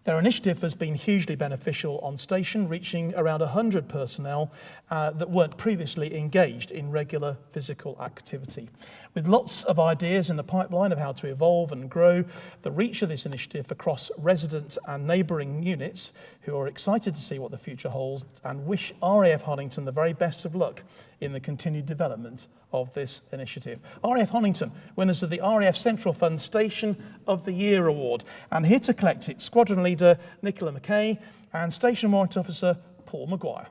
Their initiative has been hugely beneficial on station, reaching around 100 personnel that weren't previously engaged in regular physical activity. With lots of ideas in the pipeline of how to evolve and grow the reach of this initiative across resident and neighbouring units, who are excited to see what the future holds and wish RAF Honington the very best of luck in the continued development of this initiative. RAF Honington, winners of the RAF Central Fund Station of the Year Award. And here to collect it, Squadron Leader Nicola McKay and Station Warrant Officer Paul Maguire.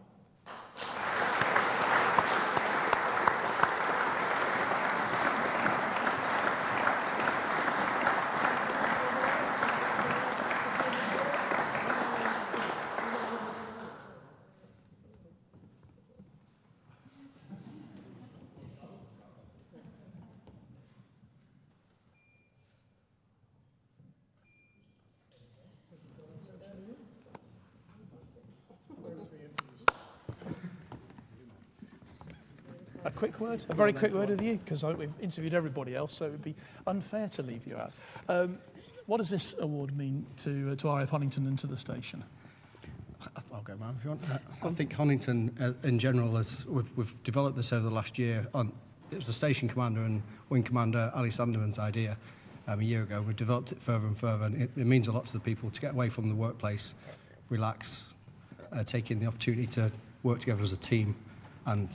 A quick word, a very quick word with you, because we've interviewed everybody else, so it would be unfair to leave you out. What does this award mean to RAF Honington and to the station? I'll go, man, if you want. I think Honington, in general, we've developed this over the last year. It was the station commander and wing commander Ali Sanderman's idea a year ago. We've developed it further and further, and it means a lot to the people to get away from the workplace, relax, taking the opportunity to work together as a team, and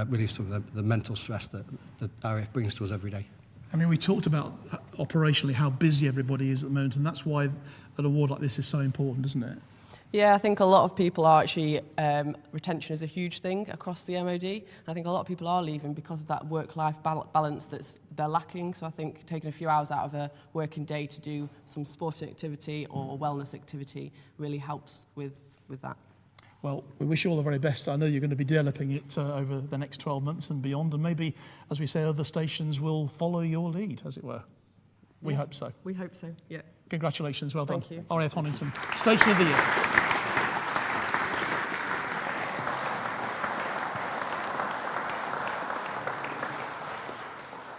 relieve some of the mental stress that RAF brings to us every day. I mean, we talked about operationally how busy everybody is at the moment, and that's why an award like this is so important, isn't it? Yeah, I think a lot of people are actually, retention is a huge thing across the MOD. I think a lot of people are leaving because of that work-life balance they're lacking. So I think taking a few hours out of a working day to do some sport activity or wellness activity really helps with that. Well, we wish you all the very best. I know you're going to be developing it over the next 12 months and beyond, and maybe, as we say, other stations will follow your lead, as it were. We hope so. We hope so, yeah. Congratulations, well done. Thank you. RAF Honington, Station of the Year.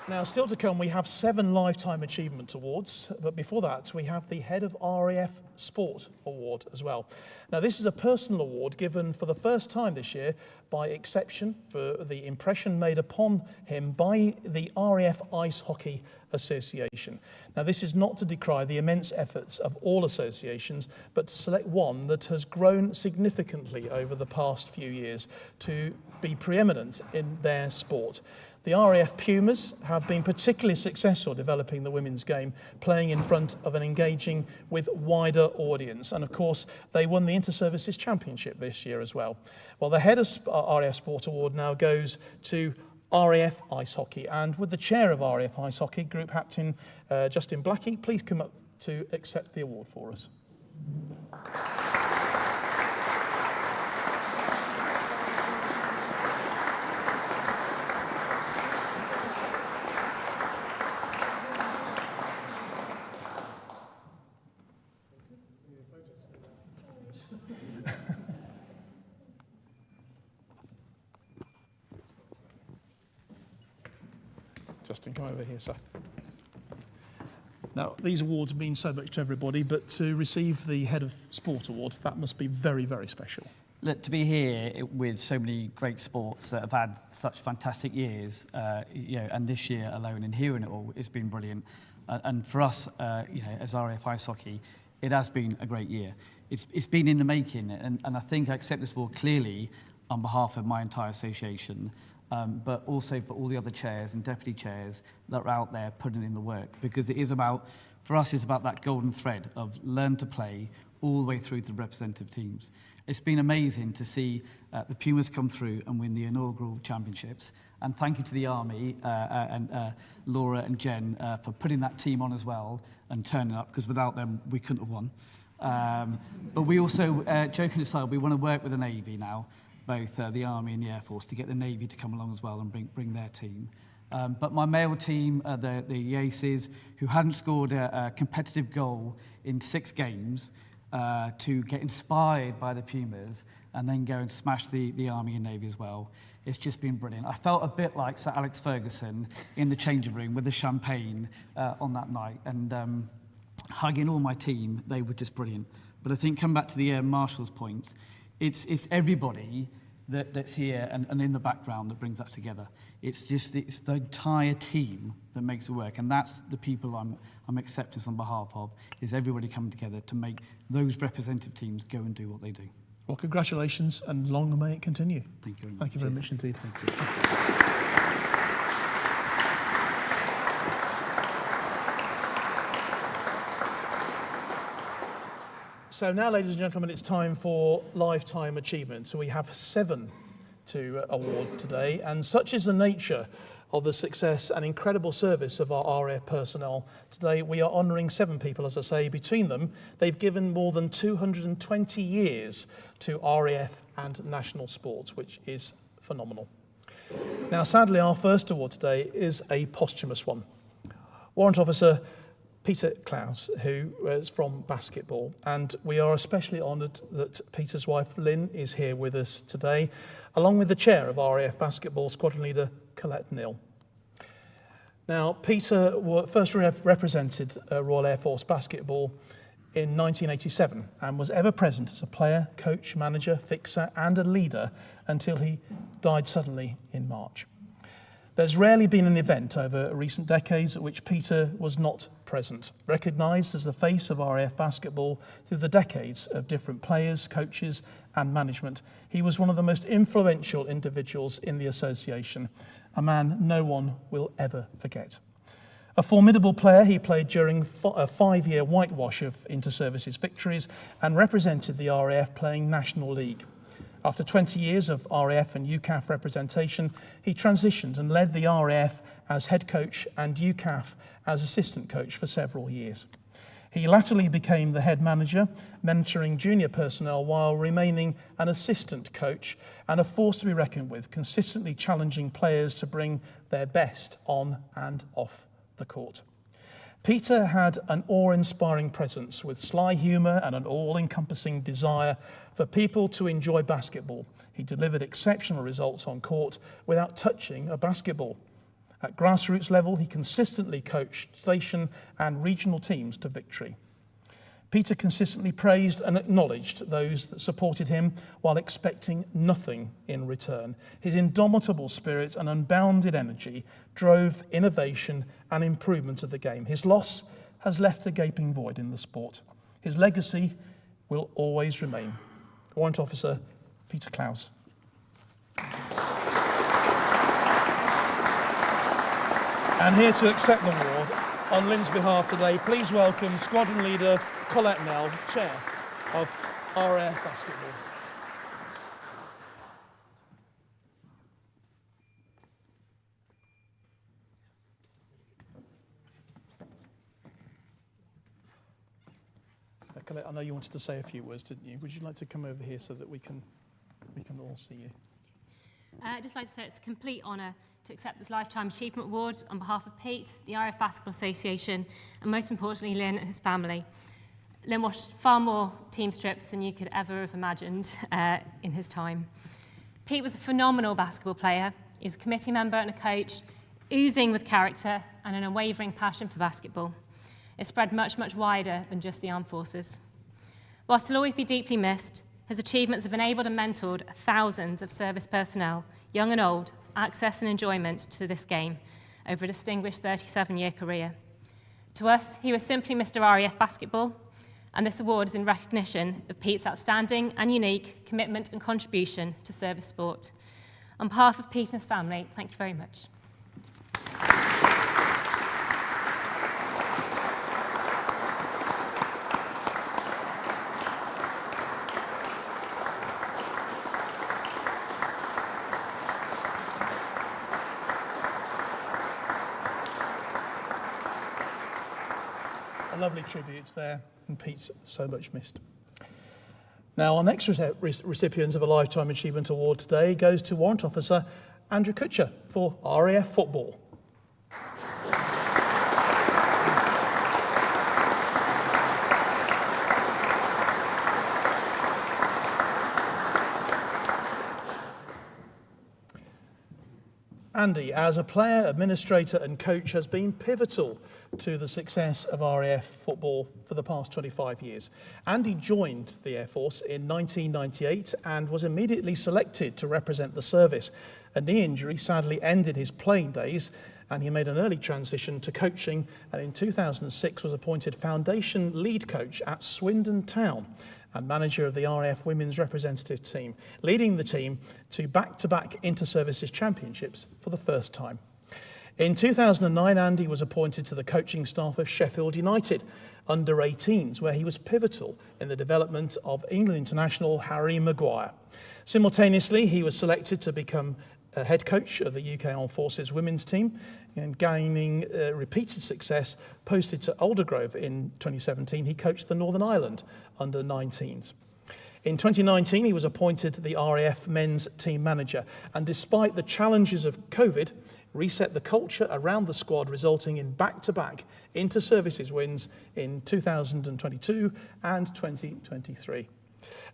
Now, still to come, we have 7 Lifetime Achievement Awards, but before that, we have the Head of RAF Sport Award as well. Now, this is a personal award given for the first time this year by exception for the impression made upon him by the RAF Ice Hockey Association. Now, this is not to decry the immense efforts of all associations, but to select one that has grown significantly over the past few years to be preeminent in their sport. The RAF Pumas have been particularly successful developing the women's game, playing in front of an engaging with wider audience. And of course, they won the Inter-Services Championship this year as well. Well, the Head of RAF Sport Award now goes to RAF Ice Hockey. And with the chair of RAF Ice Hockey, Group Captain Justin Blackie, please come up to accept the award for us. Justin, come over here, sir. Now, these awards mean so much to everybody, but to receive the Head of Sport Awards, that must be very, very special. Look, to be here with so many great sports that have had such fantastic years, and this year alone and hearing it all, it's been brilliant. And for us, as RAF Ice Hockey, it has been a great year. It's been in the making, and I think I accept this award clearly on behalf of my entire association, but also for all the other chairs and deputy chairs that are out there putting in the work, because it is about, for us, it's about that golden thread of learn to play all the way through to the representative teams. It's been amazing to see the Pumas come through and win the inaugural championships, and thank you to the Army and Laura and Jen for putting that team on as well and turning up, because without them we couldn't have won. But we also, joking aside, we want to work with the Navy now, both the Army and the Air Force, to get the Navy to come along as well and bring their team. But my male team, the Aces, who hadn't scored a competitive goal in 6 games, to get inspired by the Pumas and then go and smash the Army and Navy as well. It's just been brilliant. I felt a bit like Sir Alex Ferguson in the changing room with the champagne on that night, and hugging all my team. They were just brilliant. But I think, come back to the Air Marshal's point, it's everybody that's here and in the background that brings that together. It's the entire team that makes it work, and that's the people I'm accepting on behalf of, is everybody coming together to make those representative teams go and do what they do. Well, congratulations, and long may it continue. Thank you very much. Thank you very much indeed. Thank you. So now, ladies and gentlemen, it's time for Lifetime Achievement. So we have 7 to award today, and such is the nature of the success and incredible service of our RAF personnel. Today we are honouring 7 people, as I say. Between them, they've given more than 220 years to RAF and national sports, which is phenomenal. Now, sadly, our first award today is a posthumous one. Warrant Officer Peter Klaus, who is from basketball, and we are especially honoured that Peter's wife Lynn is here with us today, along with the chair of RAF Basketball, Squadron Leader Colette Neal. Now, Peter first represented Royal Air Force Basketball in 1987 and was ever present as a player, coach, manager, fixer and a leader until he died suddenly in March. There's rarely been an event over recent decades at which Peter was not present, recognised as the face of RAF basketball through the decades of different players, coaches and management. He was one of the most influential individuals in the association, a man no one will ever forget. A formidable player, he played during a 5-year whitewash of inter-services victories and represented the RAF playing National League. After 20 years of RAF and UCAF representation, he transitioned and led the RAF as head coach and UCAF as assistant coach for several years. He latterly became the head manager, mentoring junior personnel while remaining an assistant coach and a force to be reckoned with, consistently challenging players to bring their best on and off the court. Peter had an awe-inspiring presence with sly humour and an all-encompassing desire for people to enjoy basketball. He delivered exceptional results on court without touching a basketball. At grassroots level, he consistently coached station and regional teams to victory. Peter consistently praised and acknowledged those that supported him while expecting nothing in return. His indomitable spirit and unbounded energy drove innovation and improvement of the game. His loss has left a gaping void in the sport. His legacy will always remain. Warrant Officer Peter Klaus. And here to accept the award on Lynn's behalf today, please welcome Squadron Leader Colette Neal, Chair of RAF Basketball. Colette, I know you wanted to say a few words, didn't you? Would you like to come over here so that we can all see you? I'd just like to say it's a complete honour to accept this Lifetime Achievement Award on behalf of Pete, the RAF Basketball Association, and most importantly, Lynn and his family. Lynn washed far more team strips than you could ever have imagined in his time. Pete was a phenomenal basketball player. He was a committee member and a coach, oozing with character and an unwavering passion for basketball. It spread much, much wider than just the armed forces. Whilst he'll always be deeply missed, his achievements have enabled and mentored thousands of service personnel, young and old, access and enjoyment to this game over a distinguished 37-year career. To us, he was simply Mr. RAF Basketball, and this award is in recognition of Pete's outstanding and unique commitment and contribution to service sport. On behalf of Pete and his family, thank you very much. A lovely tribute there, and Pete's so much missed. Now, our next recipient of a Lifetime Achievement Award today goes to Warrant Officer Andrew Kutcher for RAF Football. Andy, as a player, administrator and coach, has been pivotal to the success of RAF football for the past 25 years. Andy joined the Air Force in 1998 and was immediately selected to represent the service. A knee injury sadly ended his playing days, and he made an early transition to coaching, and in 2006 was appointed foundation lead coach at Swindon Town and manager of the RAF women's representative team, leading the team to back-to-back inter-services championships for the first time. In 2009, Andy was appointed to the coaching staff of Sheffield United under 18s, where he was pivotal in the development of England international Harry Maguire. Simultaneously, he was selected to become head coach of the UK Armed Forces women's team, and gaining repeated success. Posted to Aldergrove in 2017, he coached the Northern Ireland under 19s. In 2019, he was appointed the RAF men's team manager, and despite the challenges of COVID, reset the culture around the squad, resulting in back-to-back inter-services wins in 2022 and 2023.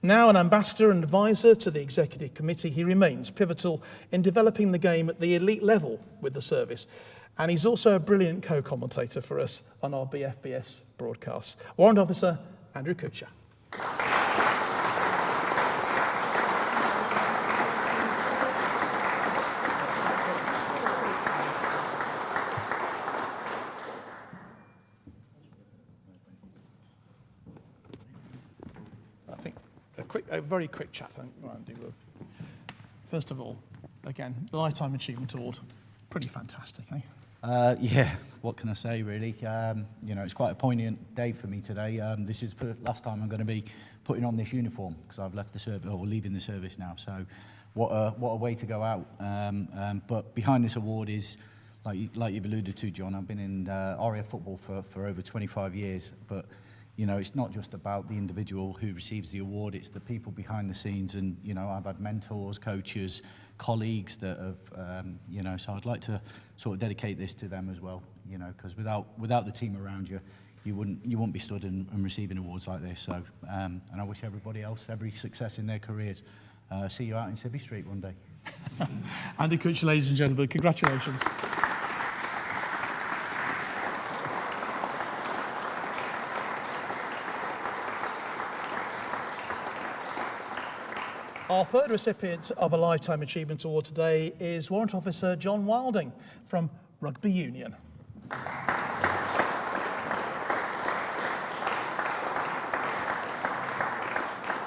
Now an ambassador and advisor to the executive committee, he remains pivotal in developing the game at the elite level with the service. And he's also a brilliant co-commentator for us on our BFBS broadcasts. Warrant Officer Andrew Kutcher. A very quick chat, Andy. First of all, again, the Lifetime Achievement Award, pretty fantastic, eh? Yeah, what can I say, really? You know, it's quite a poignant day for me today. This is the last time I'm going to be putting on this uniform because I've left the service, or leaving the service now. So, what a way to go out. But behind this award is, like you've alluded to, John, I've been in RAF football for over 25 years, but you know, it's not just about the individual who receives the award, it's the people behind the scenes. And, you know, I've had mentors, coaches, colleagues that have, you know, so I'd like to sort of dedicate this to them as well, you know, because without the team around you, you wouldn't be stood and receiving awards like this. So, and I wish everybody else every success in their careers. See you out in Civvy Street one day. Andy Kutcher, ladies and gentlemen, congratulations. Our third recipient of a Lifetime Achievement Award today is Warrant Officer John Wilding from Rugby Union.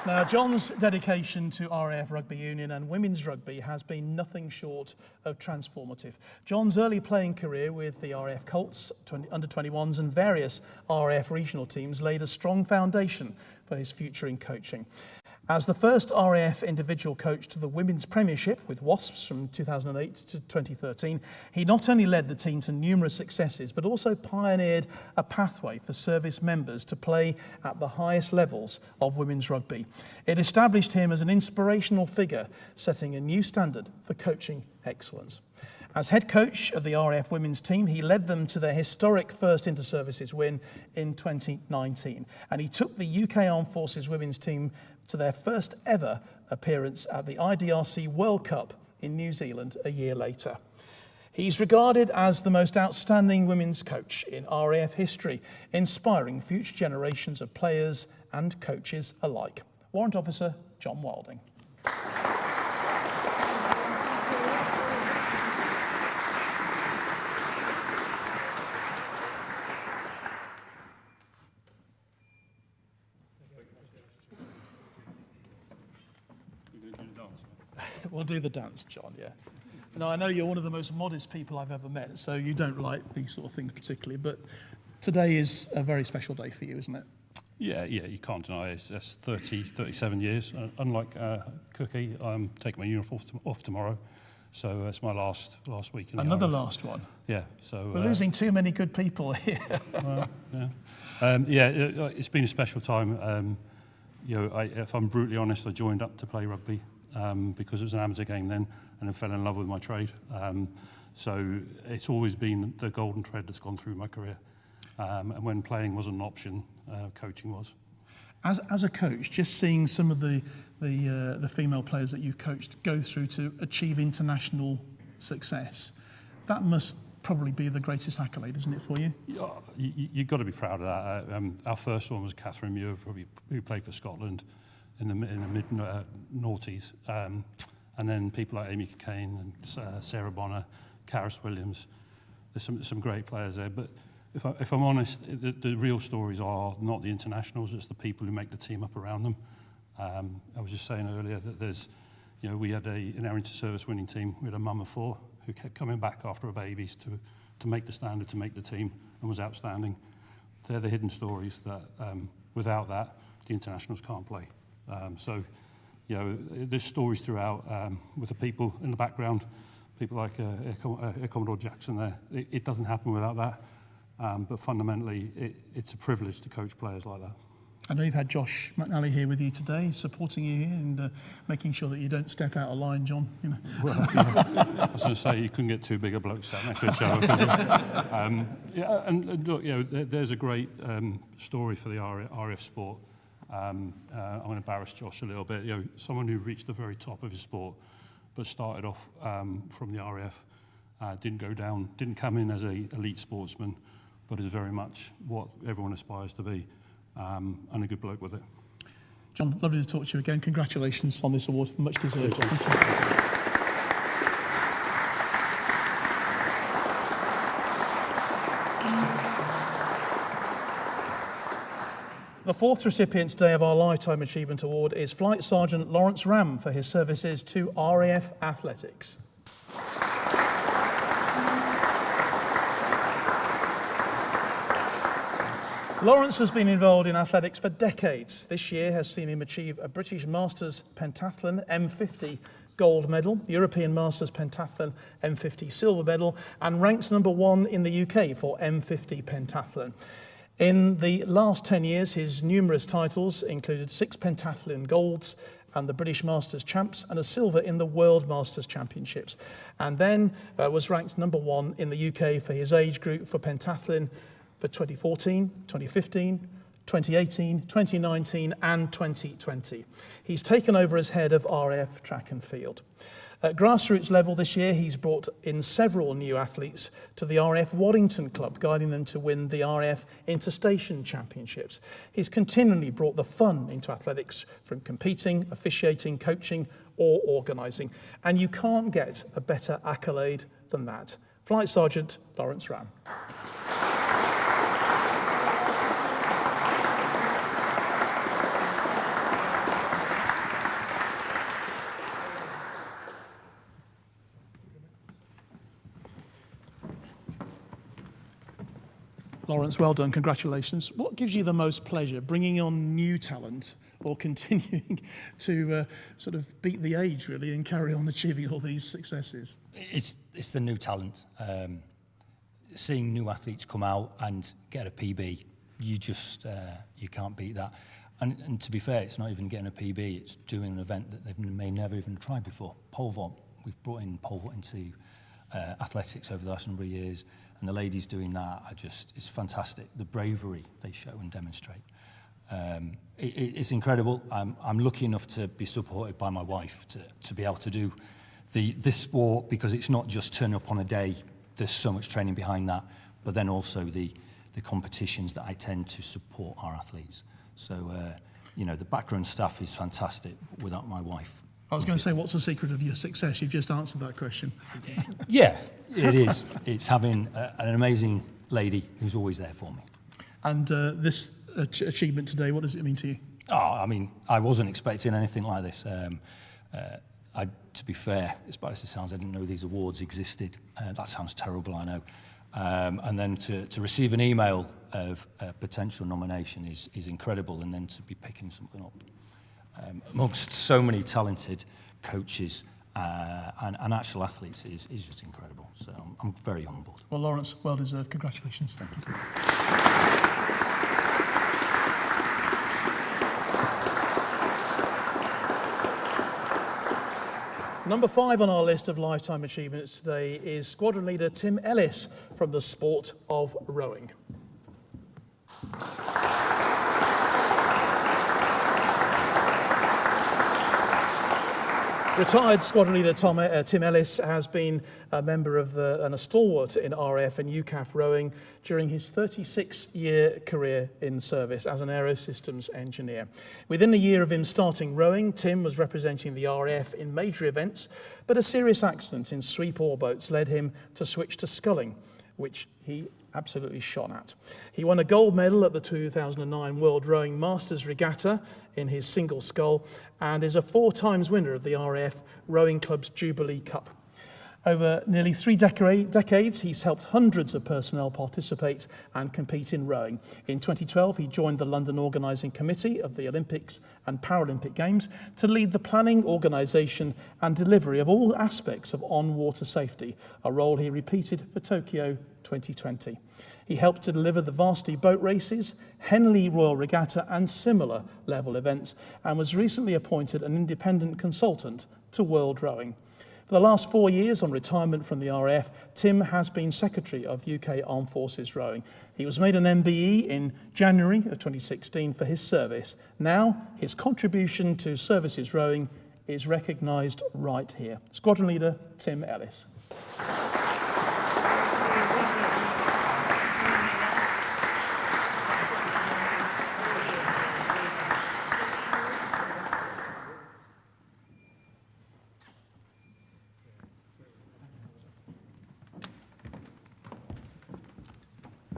Now, John's dedication to RAF Rugby Union and women's rugby has been nothing short of transformative. John's early playing career with the RAF Colts, under-21s and various RAF regional teams laid a strong foundation for his future in coaching. As the first RAF individual coach to the Women's Premiership with Wasps from 2008 to 2013, he not only led the team to numerous successes, but also pioneered a pathway for service members to play at the highest levels of women's rugby. It established him as an inspirational figure, setting a new standard for coaching excellence. As head coach of the RAF women's team, he led them to their historic first inter-services win in 2019. And he took the UK Armed Forces women's team to their first ever appearance at the IDRC World Cup in New Zealand a year later. He's regarded as the most outstanding women's coach in RAF history, inspiring future generations of players and coaches alike. Warrant Officer John Wilding. We'll do the dance, John, yeah. Now, I know you're one of the most modest people I've ever met, so you don't like these sort of things particularly, but today is a very special day for you, isn't it? Yeah, you can't deny it. It's 37 years. Unlike Cookie, I'm taking my uniform off tomorrow, so it's my last week. In Another the last one? Yeah. So we're losing too many good people here. Well, yeah. It's been a special time. You know, if I'm brutally honest, I joined up to play rugby because it was an amateur game then, and I fell in love with my trade. So it's always been the golden thread that's gone through my career. And when playing wasn't an option, coaching was. As a coach, just seeing some of the female players that you've coached go through to achieve international success. That must probably be the greatest accolade, isn't it, for you? You've got to be proud of that. Our first one was Catherine Muir, who played for Scotland in the mid-noughties. And then people like Amy Kane and Sarah Bonner, Karis Williams. There's some great players there. But if I'm honest, the real stories are not the internationals, it's the people who make the team up around them. I was just saying earlier that there's, we had in our inter-service winning team, we had a mum of 4 who kept coming back after her babies to make the standard, to make the team, and was outstanding. They're the hidden stories that, without that, the internationals can't play. There's stories throughout with the people in the background, people like Air Commodore Jackson there. It doesn't happen without that, but fundamentally, it's a privilege to coach players like that. I know you've had Josh McNally here with you today, supporting you here and making sure that you don't step out of line, John. Well, I was going to say you couldn't get 2 bigger blokes sat next to each other. And look, there's a great story for the RAF Sport. I'm going to embarrass Josh a little bit. Someone who reached the very top of his sport, but started off from the RAF, didn't come in as an elite sportsman, but is very much what everyone aspires to be. And a good bloke with it. John, lovely to talk to you again. Congratulations on this award, much deserved. Thank you. The 4th recipient today of our Lifetime Achievement Award is Flight Sergeant Lawrence Ram for his services to RAF Athletics. Lawrence has been involved in athletics for decades. This year has seen him achieve a British Masters Pentathlon M50 gold medal, European Masters Pentathlon M50 silver medal, and ranks #1 in the UK for M50 Pentathlon. In the last 10 years, his numerous titles included 6 pentathlon golds and the British Masters Champs and a silver in the World Masters Championships. And then was ranked #1 in the UK for his age group for pentathlon for 2014, 2015, 2018, 2019 and 2020. He's taken over as head of RAF Track and Field. At grassroots level this year, he's brought in several new athletes to the RAF Waddington Club, guiding them to win the RAF Interstation Championships. He's continually brought the fun into athletics, from competing, officiating, coaching or organising. And you can't get a better accolade than that. Flight Sergeant Lawrence Ram. Lawrence, well done, congratulations. What gives you the most pleasure, bringing on new talent or continuing to sort of beat the age, really, and carry on achieving all these successes? It's the new talent. Seeing new athletes come out and get a PB, you can't beat that. And to be fair, it's not even getting a PB, it's doing an event that they may never even tried before. Pole vault. We've brought in pole vault into athletics over the last number of years, and the ladies doing that it's fantastic. The bravery they show and demonstrate. It's incredible. I'm lucky enough to be supported by my wife to be able to do this sport, because it's not just turn up on a day. There's so much training behind that, but then also the competitions that I tend to support our athletes. So, the background staff is fantastic without my wife. I was going to say, what's the secret of your success? You've just answered that question. Yeah, it is. It's having an amazing lady who's always there for me. And this achievement today, what does it mean to you? I wasn't expecting anything like this. To be fair, as bad as it sounds, I didn't know these awards existed. That sounds terrible, I know. And then to receive an email of a potential nomination is incredible, and then to be picking something up amongst so many talented coaches and actual athletes is just incredible. So I'm very humbled. Well, Lawrence, well deserved. Congratulations. Thank you. Number 5 on our list of lifetime achievements today is Squadron Leader Tim Ellis from the sport of rowing. Retired squadron leader Tim Ellis has been a member of and a stalwart in RAF and UCAF rowing during his 36-year career in service as an aerosystems engineer. Within a year of him starting rowing, Tim was representing the RAF in major events, but a serious accident in sweep oar boats led him to switch to sculling, which he absolutely shone at. He won a gold medal at the 2009 World Rowing Masters Regatta in his single scull and is a 4 times winner of the RAF Rowing Club's Jubilee Cup. Over nearly 3 decades, he's helped hundreds of personnel participate and compete in rowing. In 2012, he joined the London Organising Committee of the Olympics and Paralympic Games to lead the planning, organisation and delivery of all aspects of on-water safety, a role he repeated for Tokyo 2020. He helped to deliver the Varsity boat races, Henley Royal Regatta and similar level events, and was recently appointed an independent consultant to World Rowing. For the last 4 years, on retirement from the RAF, Tim has been Secretary of UK Armed Forces Rowing. He was made an MBE in January of 2016 for his service. Now, his contribution to services rowing is recognised right here. Squadron Leader Tim Ellis.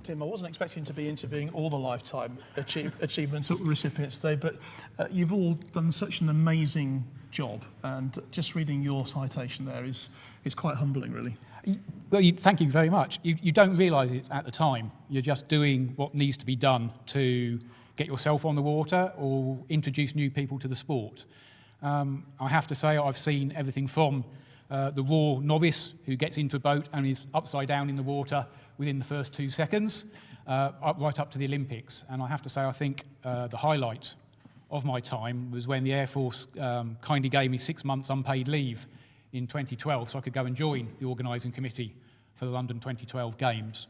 Tim, I wasn't expecting to be interviewing all the lifetime achievements recipients today, but you've all done such an amazing job, and just reading your citation there is quite humbling, really. Well, thank you very much. You don't realise it at the time. You're just doing what needs to be done to get yourself on the water or introduce new people to the sport. I have to say I've seen everything from the raw novice who gets into a boat and is upside down in the water within the first 2 seconds, right up to the Olympics. And I have to say, I think the highlight of my time was when the Air Force kindly gave me 6 months unpaid leave in 2012 so I could go and join the organising committee for the London 2012 Games.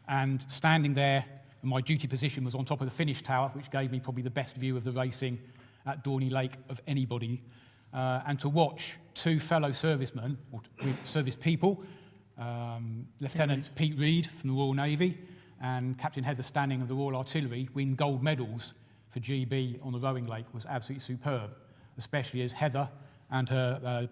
And standing there, my duty position was on top of the finish tower, which gave me probably the best view of the racing at Dorney Lake of anybody. And to watch 2 fellow servicemen, or service people, Lieutenant Pete Reed from the Royal Navy and Captain Heather Stanning of the Royal Artillery win gold medals for GB on the rowing lake was absolutely superb, especially as Heather and her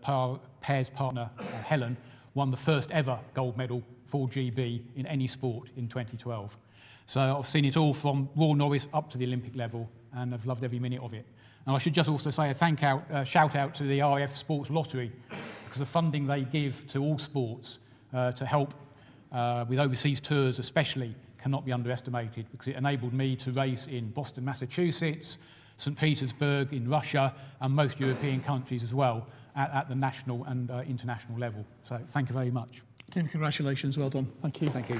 pairs partner, Helen, won the first ever gold medal for GB in any sport in 2012. So I've seen it all from Royal Norris up to the Olympic level, and I've loved every minute of it. And I should just also say a shout out to the RAF Sports Lottery, because the funding they give to all sports to help with overseas tours especially cannot be underestimated, because it enabled me to race in Boston, Massachusetts, St. Petersburg in Russia, and most European countries as well at the national and international level. So thank you very much. Tim, congratulations, well done. Thank you. Thank you.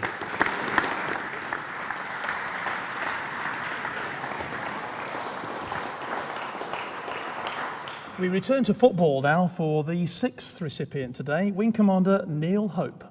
We return to football now for the 6th recipient today, Wing Commander Neil Hope.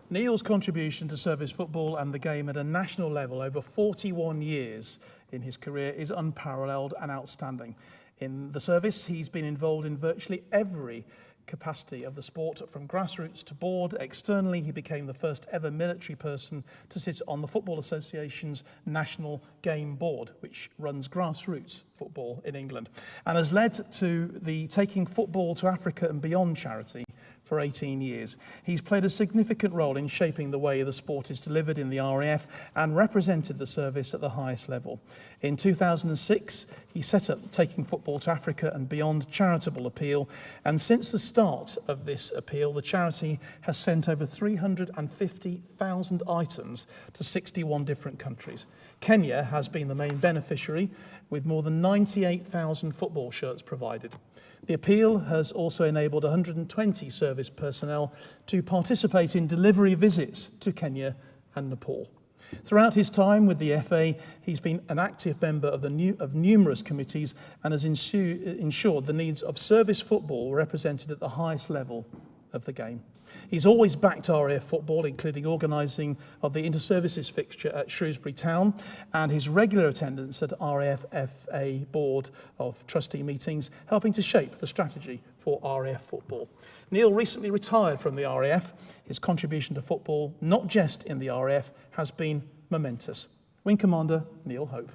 Neil's contribution to service football and the game at a national level over 41 years in his career is unparalleled and outstanding. In the service, he's been involved in virtually every capacity of the sport, from grassroots to board. Externally, he became the first ever military person to sit on the Football Association's National Game Board, which runs grassroots football in England, and has led to the Taking Football to Africa and Beyond charity for 18 years. He's played a significant role in shaping the way the sport is delivered in the RAF and represented the service at the highest level. In 2006, he set up the Taking Football to Africa and Beyond charitable appeal, and since the start of this appeal, the charity has sent over 350,000 items to 61 different countries. Kenya has been the main beneficiary, with more than 98,000 football shirts provided. The appeal has also enabled 120 service personnel to participate in delivery visits to Kenya and Nepal. Throughout his time with the FA, he's been an active member of numerous committees and has ensured the needs of service football were represented at the highest level of the game. He's always backed RAF football, including organising of the inter-services fixture at Shrewsbury Town and his regular attendance at RAF FA Board of Trustee meetings, helping to shape the strategy for RAF football. Neil recently retired from the RAF. His contribution to football, not just in the RAF, has been momentous. Wing Commander Neil Hope.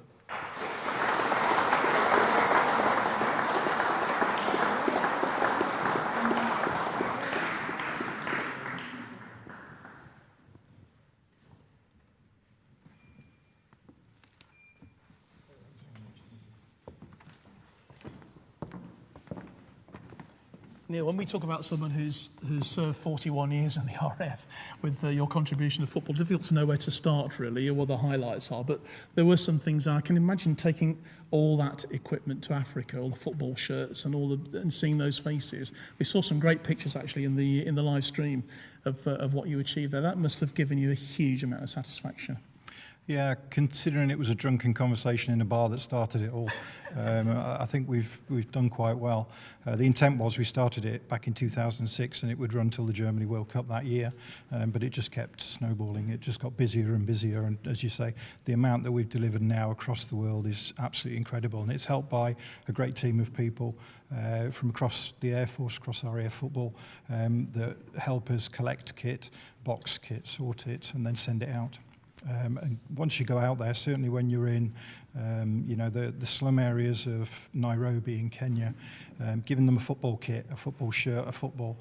Neil, when we talk about someone who's served 41 years in the RAF with your contribution to football, difficult to know where to start really, or what the highlights are, but there were some things I can imagine taking all that equipment to Africa, all the football shirts and and seeing those faces. We saw some great pictures actually in the live stream of what you achieved there. That must have given you a huge amount of satisfaction. Yeah, considering it was a drunken conversation in a bar that started it all, I think we've done quite well. The intent was we started it back in 2006 and it would run till the Germany World Cup that year, but it just kept snowballing. It just got busier and busier, and as you say, the amount that we've delivered now across the world is absolutely incredible, and it's helped by a great team of people from across the Air Force, across RAF football, that help us collect kit, box kit, sort it, and then send it out. And once you go out there, certainly when you're in, the slum areas of Nairobi in Kenya, giving them a football kit, a football shirt, a football,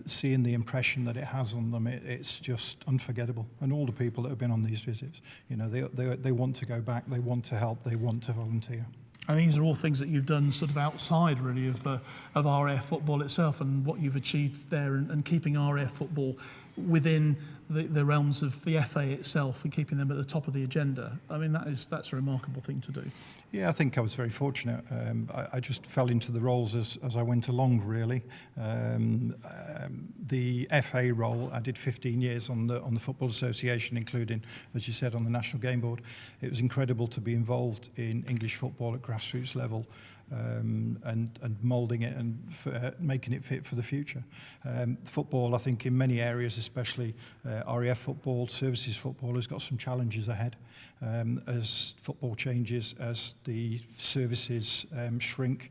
seeing the impression that it has on them, it's just unforgettable. And all the people that have been on these visits, they want to go back, they want to help, they want to volunteer. And these are all things that you've done sort of outside really of RAF football itself, and what you've achieved there, and keeping RAF football within the realms of the FA itself and keeping them at the top of the agenda. I mean, that's a remarkable thing to do. Yeah, I think I was very fortunate. I just fell into the roles as I went along, really. The FA role, I did 15 years on the Football Association, including, as you said, on the National Game Board. It was incredible to be involved in English football at grassroots level. And moulding it and making it fit for the future. Football, I think, in many areas, especially RAF football, services football, has got some challenges ahead. As football changes, as the services shrink,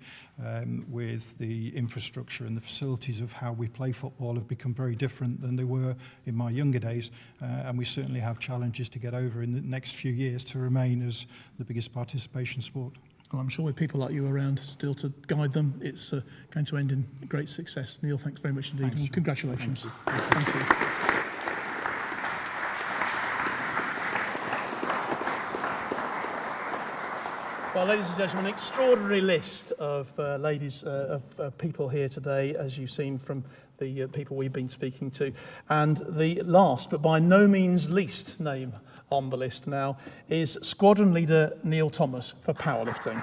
with the infrastructure and the facilities of how we play football have become very different than they were in my younger days. And we certainly have challenges to get over in the next few years to remain as the biggest participation sport. Well, I'm sure with people like you around still to guide them, it's going to end in great success. Neil, thanks very much indeed. And congratulations. Thank you. Well, ladies and gentlemen, an extraordinary list of people here today, as you've seen from the people we've been speaking to. And the last, but by no means least name on the list now is Squadron Leader Neil Thomas for powerlifting.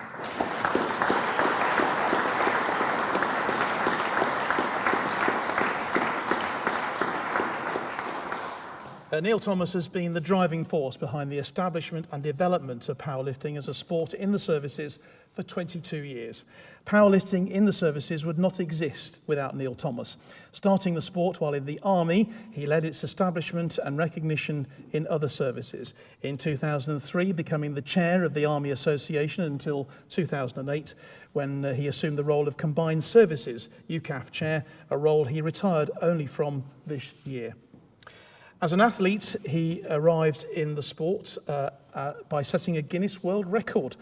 Neil Thomas has been the driving force behind the establishment and development of powerlifting as a sport in the services for 22 years. Powerlifting in the services would not exist without Neil Thomas. Starting the sport while in the Army, he led its establishment and recognition in other services. In 2003, becoming the chair of the Army Association until 2008, when he assumed the role of Combined Services UCAF chair, a role he retired only from this year. As an athlete, he arrived in the sport by setting a Guinness World Record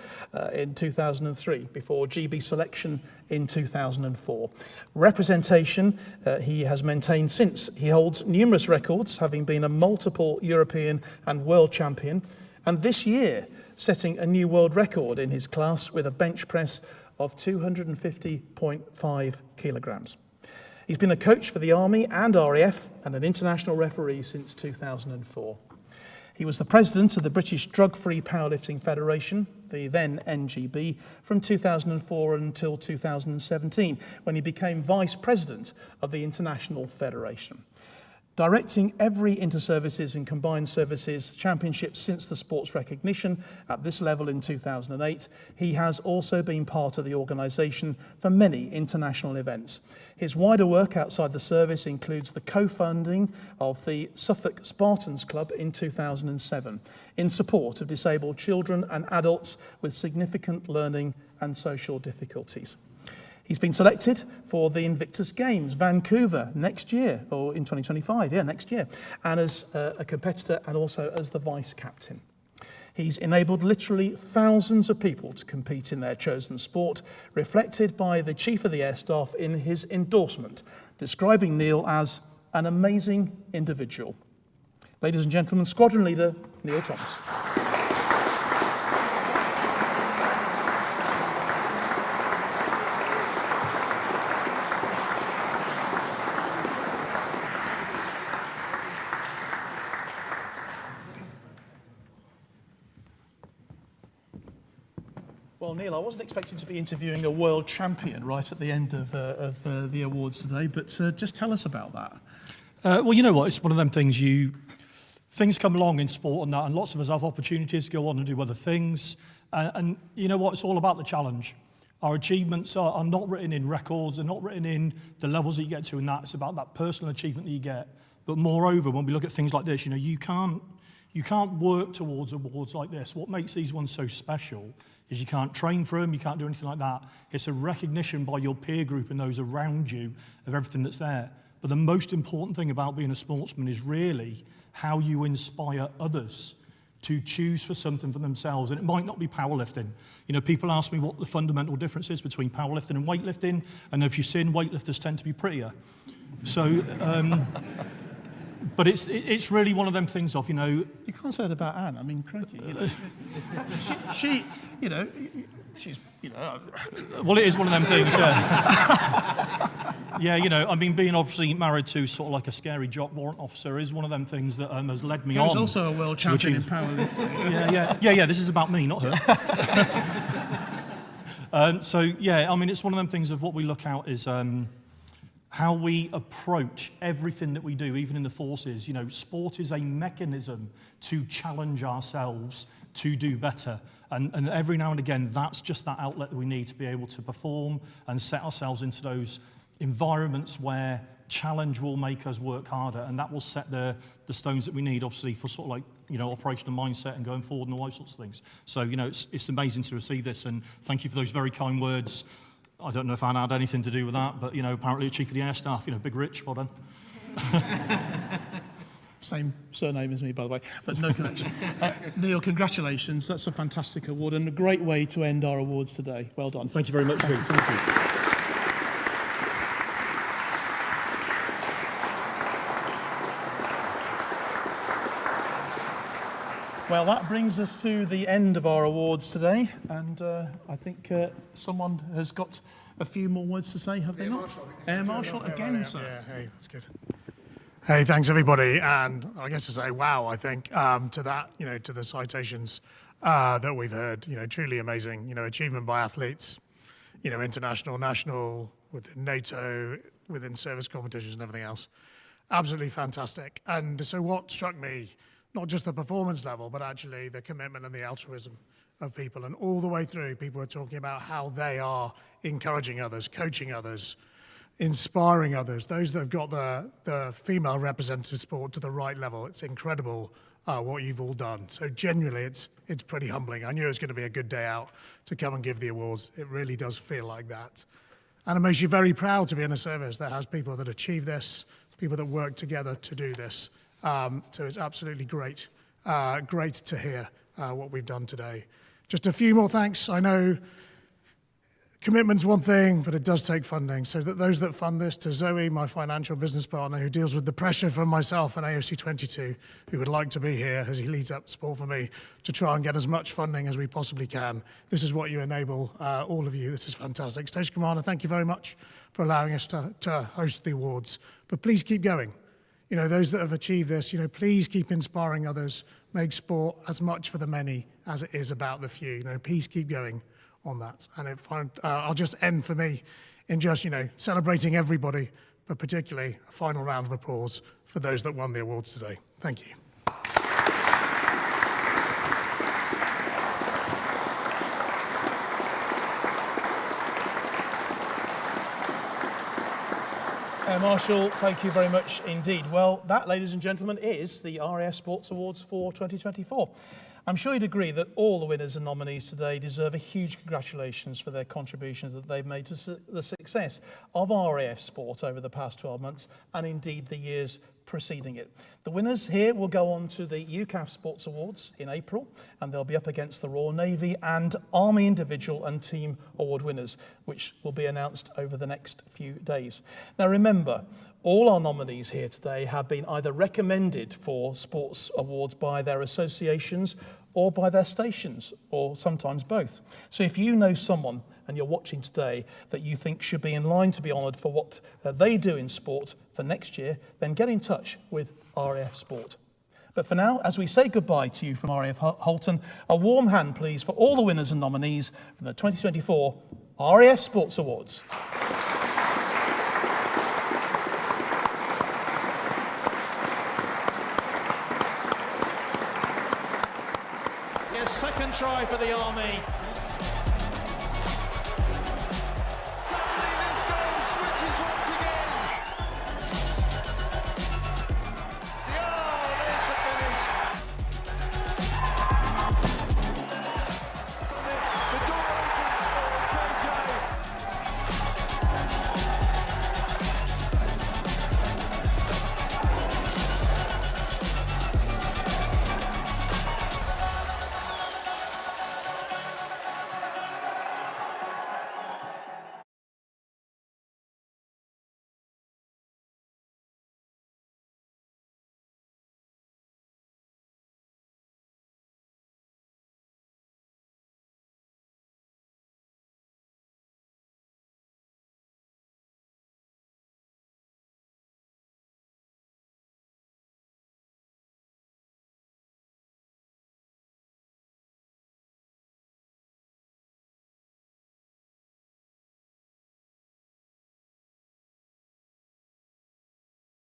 in 2003 before GB selection in 2004. Representation he has maintained since. He holds numerous records, having been a multiple European and world champion, and this year setting a new world record in his class with a bench press of 250.5 kilograms. He's been a coach for the Army and RAF and an international referee since 2004. He was the president of the British Drug-Free Powerlifting Federation, the then NGB, from 2004 until 2017, when he became vice president of the International Federation. Directing every inter-services and combined services championship since the sport's recognition at this level in 2008, he has also been part of the organisation for many international events. His wider work outside the service includes the co-funding of the Suffolk Spartans Club in 2007 in support of disabled children and adults with significant learning and social difficulties. He's been selected for the Invictus Games, Vancouver, next year, or in 2025, next year, and as a competitor and also as the vice captain. He's enabled literally thousands of people to compete in their chosen sport, reflected by the Chief of the Air Staff in his endorsement, describing Neil as an amazing individual. Ladies and gentlemen, Squadron Leader Neil Thomas. Well, Neil, I wasn't expecting to be interviewing a world champion right at the end of the awards today, but just tell us about that. Well, you know what, it's one of them things, things come along in sport and that, and lots of us have opportunities to go on and do other things, and you know what, it's all about the challenge. Our achievements are not written in records, they're not written in the levels that you get to and that, it's about that personal achievement that you get. But moreover, when we look at things like this, you can't work towards awards like this. What makes these ones so special is you can't train for them, you can't do anything like that. It's a recognition by your peer group and those around you of everything that's there. But the most important thing about being a sportsman is really how you inspire others to choose for something for themselves. And it might not be powerlifting. People ask me what the fundamental difference is between powerlifting and weightlifting, and if you've seen, weightlifters tend to be prettier. So, but it's really one of them things of, You can't say that about Anne. I mean, crikey, she's, Well, it is one of them things, yeah. Yeah, being obviously married to sort of like a scary jock warrant officer is one of them things that has led me on. He's also a world champion in powerlifting. Yeah, this is about me, not her. It's one of them things of what we look out is how we approach everything that we do, even in the forces. Sport is a mechanism to challenge ourselves to do better. And every now and again, that's just that outlet that we need to be able to perform and set ourselves into those environments where challenge will make us work harder, and that will set the stones that we need, obviously, for sort of like, operational mindset and going forward and all those sorts of things. So, it's amazing to receive this, and thank you for those very kind words. I don't know if Anne had anything to do with that, but, apparently the Chief of the Air Staff, Big Rich, well done. Same surname as me, by the way, but no connection. Neil, congratulations. That's a fantastic award and a great way to end our awards today. Well done. Thank you very much. Thank you. Well, that brings us to the end of our awards today, and I think someone has got a few more words to say, have they not? Air Marshal again, sir. Yeah, hey, that's good. Hey, thanks everybody, and I guess to say wow, I think, to that, to the citations that we've heard, truly amazing, achievement by athletes, international, national, within NATO, within service competitions and everything else. Absolutely fantastic. And so what struck me, not just the performance level, but actually the commitment and the altruism of people. And all the way through, people are talking about how they are encouraging others, coaching others, inspiring others, those that have got the female representative sport to the right level. It's incredible what you've all done. So genuinely, it's pretty humbling. I knew it was going to be a good day out to come and give the awards. It really does feel like that. And it makes you very proud to be in a service that has people that achieve this, people that work together to do this. So it's absolutely great, great to hear what we've done today. Just a few more thanks. I know commitment's one thing, but it does take funding. So that those that fund this, to Zoe, my financial business partner, who deals with the pressure from myself and AOC 22, who would like to be here as he leads up Sport for Me, to try and get as much funding as we possibly can. This is what you enable, all of you. This is fantastic. Station Commander, thank you very much for allowing us to host the awards. But please keep going. Those that have achieved this, please keep inspiring others. Make sport as much for the many as it is about the few. Please keep going on that. And I'll just end for me in just, celebrating everybody, but particularly a final round of applause for for those that won the awards today. Thank you. Marshall, thank you very much indeed. Well, that, ladies and gentlemen, is the RAF Sports Awards for 2024. I'm sure you'd agree that all the winners and nominees today deserve a huge congratulations for their contributions that they've made to the success of RAF Sport over the past 12 months and indeed the years preceding it. The winners here will go on to the UCAF Sports Awards in April, and they'll be up against the Royal Navy and Army individual and team award winners, which will be announced over the next few days. Now remember, all our nominees here today have been either recommended for sports awards by their associations or by their stations, or sometimes both. So if you know someone and you're watching today that you think should be in line to be honoured for what they do in sport for next year, then get in touch with RAF Sport. But for now, as we say goodbye to you from RAF Halton, a warm hand please for all the winners and nominees from the 2024 RAF Sports Awards. Second try for the Army.